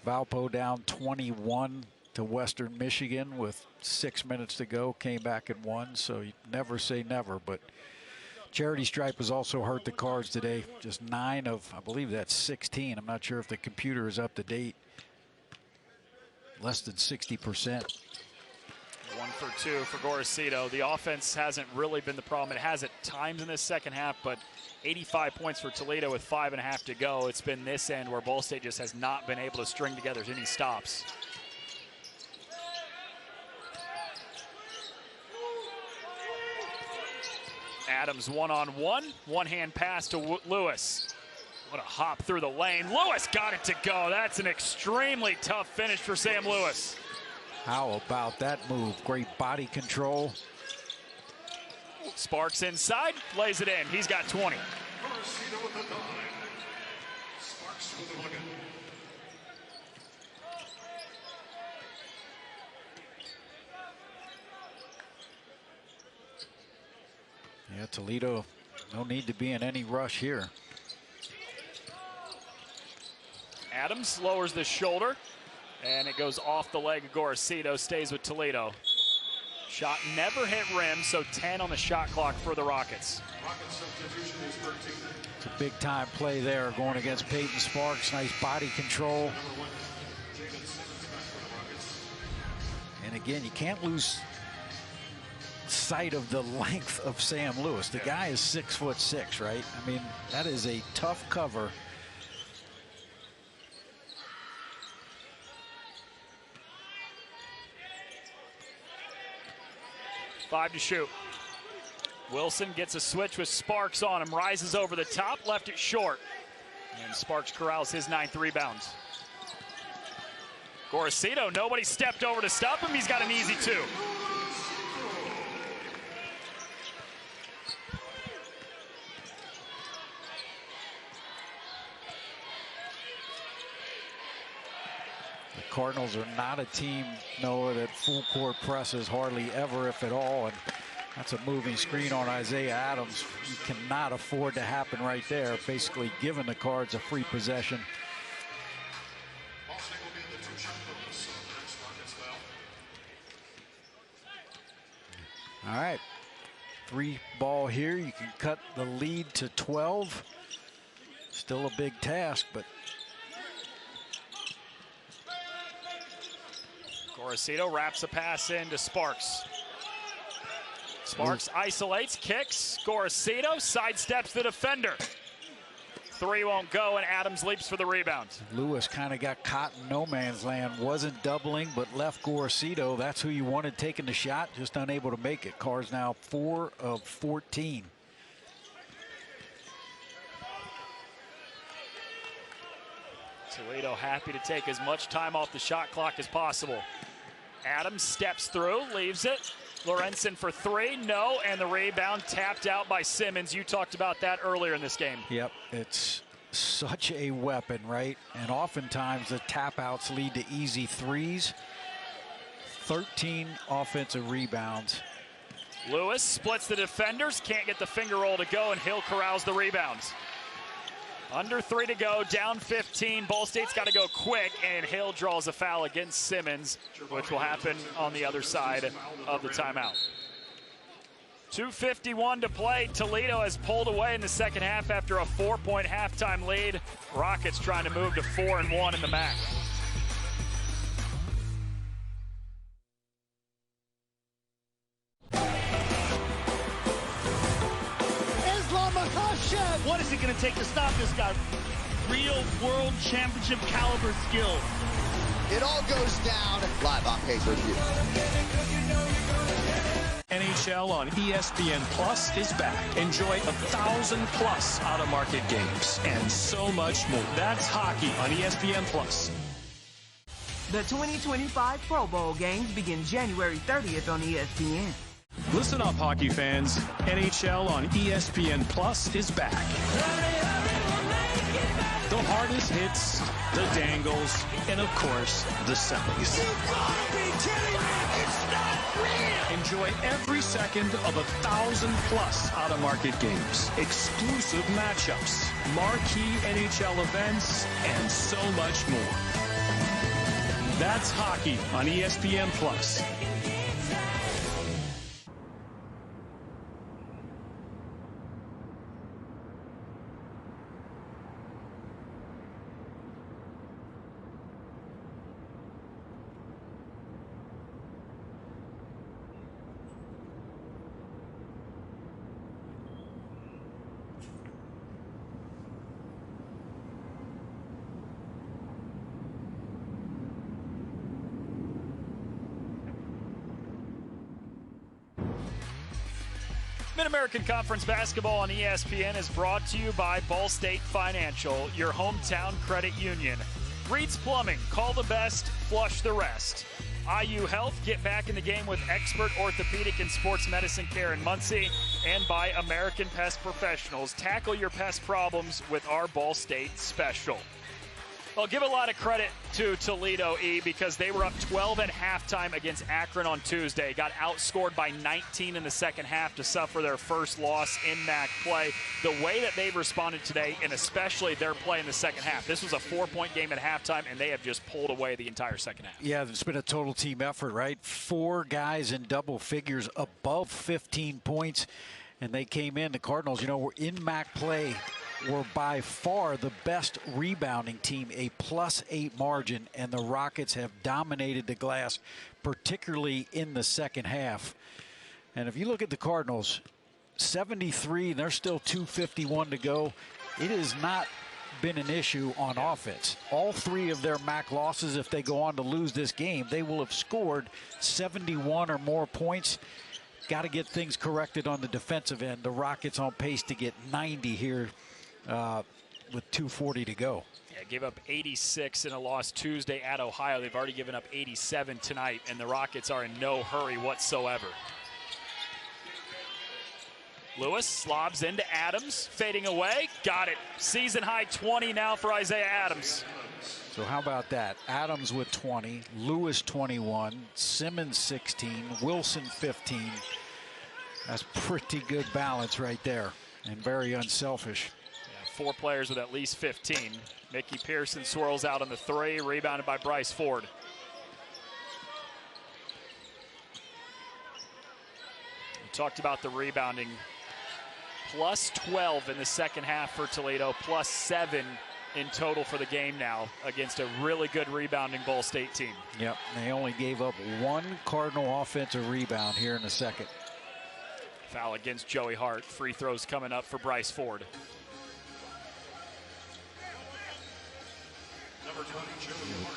Valpo down 21 to Western Michigan with 6 minutes to go, came back and won, so you never say never. But Charity Stripe has also hurt the Cards today. Just 9 of, I believe that's 16. I'm not sure if the computer is up to date. Less than 60%. 1 for 2 for Gorosito. The offense hasn't really been the problem. It has at times in this second half, but 85 points for Toledo with 5.5 to go. It's been this end where Ball State just has not been able to string together any stops. Adams one-on-one, one-hand pass to Lewis. What a hop through the lane. Lewis got it to go. That's an extremely tough finish for Sam Lewis. How about that move? Great body control. Sparks inside, lays it in. He's got 20. Yeah, Toledo, no need to be in any rush here. Adams lowers the shoulder, and it goes off the leg of Gorosito, stays with Toledo. Shot never hit rim, so 10 on the shot clock for the Rockets. It's a big time play there going against Payton Sparks. Nice body control. And again, you can't lose sight of the length of Sam Lewis. The guy is 6'6", right? I mean, that is a tough cover. Five to shoot. Wilson gets a switch with Sparks on him, rises over the top, left it short. And Sparks corrals his 9th rebound. Gorosito, nobody stepped over to stop him. He's got an easy 2. Cardinals are not a team, Noah, that full court presses hardly ever, if at all. And that's a moving screen on Isaiah Adams. You cannot afford to happen right there. Basically giving the Cards a free possession. All right. 3 ball here. You can cut the lead to 12. Still a big task, but Gorosito wraps a pass into Sparks. Sparks isolates, kicks. Gorosito sidesteps the defender. 3 won't go, and Adams leaps for the rebound. Lewis kind of got caught in no man's land. Wasn't doubling, but left Gorosito. That's who you wanted taking the shot, just unable to make it. Cards now 4 of 14. Toledo happy to take as much time off the shot clock as possible. Adams steps through, leaves it. Lorenzen for 3, no, and the rebound tapped out by Simmons. You talked about that earlier in this game. Yep, it's such a weapon, right? And oftentimes the tap outs lead to easy 3s. 13 offensive rebounds. Lewis splits the defenders, can't get the finger roll to go, and Hill corrals the rebounds. Under 3 to go, down 15. Ball State's got to go quick, and Hill draws a foul against Simmons, which will happen on the other side of the timeout. 2:51 to play. Toledo has pulled away in the second half after a 4-point halftime lead. Rockets trying to move to 4-1 in the MAC. What is it going to take to stop this guy? Real world championship caliber skill. It all goes down live on pay-per-view. NHL on ESPN Plus is back. Enjoy 1,000+ out-of-market games and so much more. That's hockey on ESPN Plus. The 2025 Pro Bowl games begin January 30th on ESPN. Listen up, hockey fans. NHL on ESPN Plus is back. The hardest hits, the dangles, and of course, the semis. You gotta be kidding me! It's not real! Enjoy every second of 1,000+ out-of-market games, exclusive matchups, marquee NHL events, and so much more. That's hockey on ESPN+. Mid-American Conference Basketball on ESPN is brought to you by Ball State Financial, your hometown credit union. Reed's Plumbing, call the best, flush the rest. IU Health, get back in the game with expert orthopedic and sports medicine care in Muncie. And by American Pest Professionals, tackle your pest problems with our Ball State special. Well, give a lot of credit to Toledo, because they were up 12 at halftime against Akron on Tuesday. Got outscored by 19 in the second half to suffer their first loss in MAC play. The way that they've responded today, and especially their play in the second half, this was a 4-point game at halftime, and they have just pulled away the entire second half. Yeah, it's been a total team effort, right? 4 guys in double figures above 15 points, and they came in. The Cardinals, were in MAC play, were by far the best rebounding team, a +8 margin, and the Rockets have dominated the glass, particularly in the second half. And if you look at the Cardinals, 73, and there's still 2:51 to go. It has not been an issue on offense. All 3 of their MAC losses, if they go on to lose this game, they will have scored 71 or more points. Got to get things corrected on the defensive end. The Rockets on pace to get 90 here with 2:40 to go. Yeah, gave up 86 in a loss Tuesday at Ohio. They've already given up 87 tonight, and the Rockets are in no hurry whatsoever. Lewis slobs into Adams, fading away. Got it. Season high 20 now for Isaiah Adams. So how about that? Adams with 20, Lewis 21, Simmons 16, Wilson 15. That's pretty good balance right there, and very unselfish. 4 players with at least 15. Mickey Pearson swirls out on the 3, rebounded by Bryce Ford. We talked about the rebounding. +12 in the second half for Toledo, +7 in total for the game now against a really good rebounding Ball State team. Yep, they only gave up 1 Cardinal offensive rebound here in the second. Foul against Joey Hart. Free throws coming up for Bryce Ford.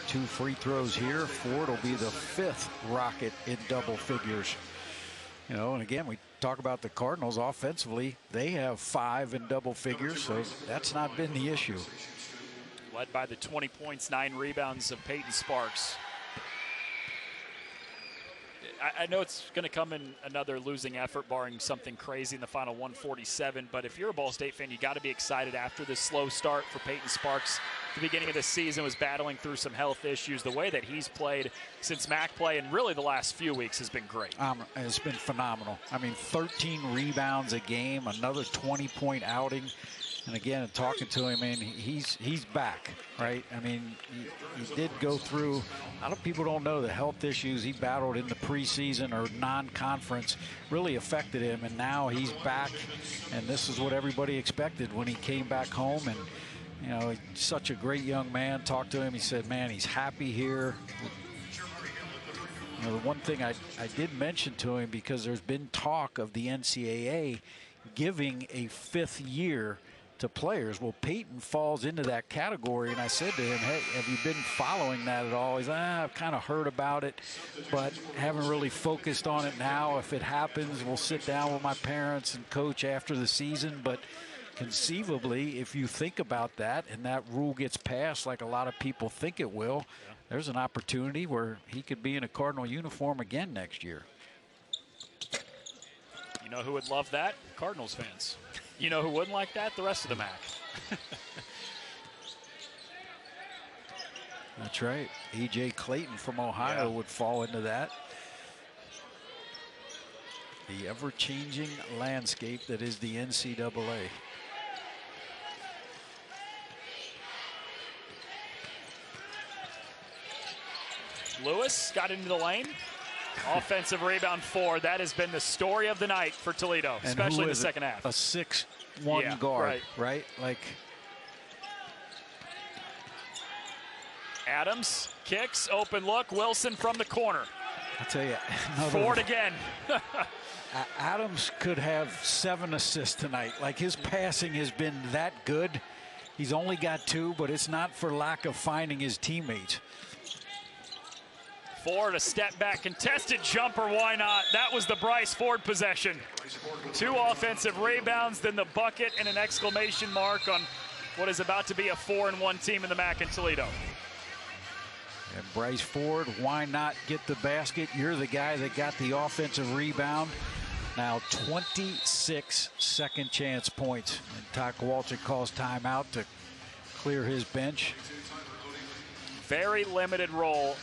2 free throws here. Ford will be the 5th Rocket in double figures. And again, we talk about the Cardinals offensively. They have 5 in double figures, so that's not been the issue. Led by the 20 points, 9 rebounds of Payton Sparks. I know it's going to come in another losing effort, barring something crazy in the final 147. But if you're a Ball State fan, you got to be excited after this slow start for Payton Sparks. At the beginning of the season, was battling through some health issues. The way that he's played since MAC play, and really the last few weeks, has been great. It's been phenomenal. 13 rebounds a game, another 20-point outing. And again, talking to him, he's back, right? He did go through, a lot of people don't know the health issues he battled in the preseason or non-conference really affected him, and now he's back, and this is what everybody expected when he came back home. And he's such a great young man. Talked to him, he said, man, he's happy here. The one thing I did mention to him, because there's been talk of the NCAA giving a 5th year to players. Well, Payton falls into that category, and I said to him, hey, have you been following that at all? He's like, I've kind of heard about it, but haven't really focused on it now. If it happens, we'll sit down with my parents and coach after the season. But conceivably, if you think about that and that rule gets passed like a lot of people think it will, there's an opportunity where he could be in a Cardinal uniform again next year. You know who would love that? Cardinals fans. You know who wouldn't like that? The rest of the MAC. That's right. E.J. Clayton from Ohio would fall into that. The ever-changing landscape that is the NCAA. Lewis got into the lane. Offensive rebound 4. That has been the story of the night for Toledo, especially in the second half. A 6'1" guard, right? Like Adams kicks, open look. Wilson from the corner. I tell you, Ford again. Adams could have 7 assists tonight. Like, his passing has been that good. He's only got 2, but it's not for lack of finding his teammates. Ford, a step back, contested jumper, why not? That was the Bryce Ford possession. 2 offensive rebounds, then the bucket, and an exclamation mark on what is about to be a 4-1 team in the MAC in Toledo. And Bryce Ford, why not get the basket? You're the guy that got the offensive rebound. Now 26 second chance points. And Todd Kowalczyk calls timeout to clear his bench. Very limited role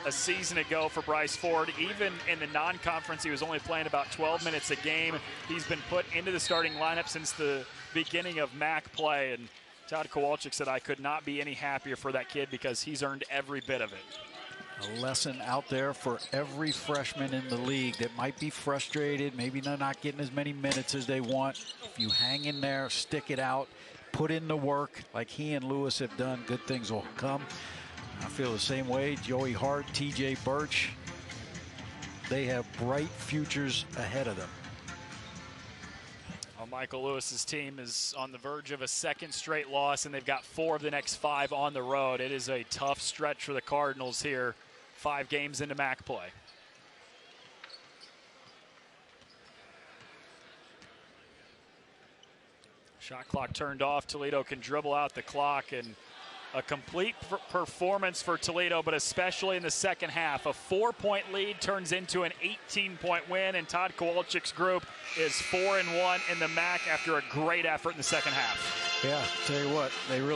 a season ago for Bryce Ford. Even in the non-conference, he was only playing about 12 minutes a game. He's been put into the starting lineup since the beginning of MAC play. And Todd Kowalczyk said, I could not be any happier for that kid because he's earned every bit of it. A lesson out there for every freshman in the league that might be frustrated. Maybe they're not getting as many minutes as they want. If you hang in there, stick it out, put in the work like he and Lewis have done, good things will come. I feel the same way. Joey Hart, TJ Birch, they have bright futures ahead of them. Well, Michael Lewis's team is on the verge of a 2nd straight loss, and they've got 4 of the next 5 on the road. It is a tough stretch for the Cardinals here, 5 games into MAC play. Shot clock turned off. Toledo can dribble out the clock, and a complete performance for Toledo, but especially in the second half. A 4-point lead turns into an 18-point win, and Todd Kowalczyk's group is 4-1 in the MAC after a great effort in the second half. Yeah, tell you what, they really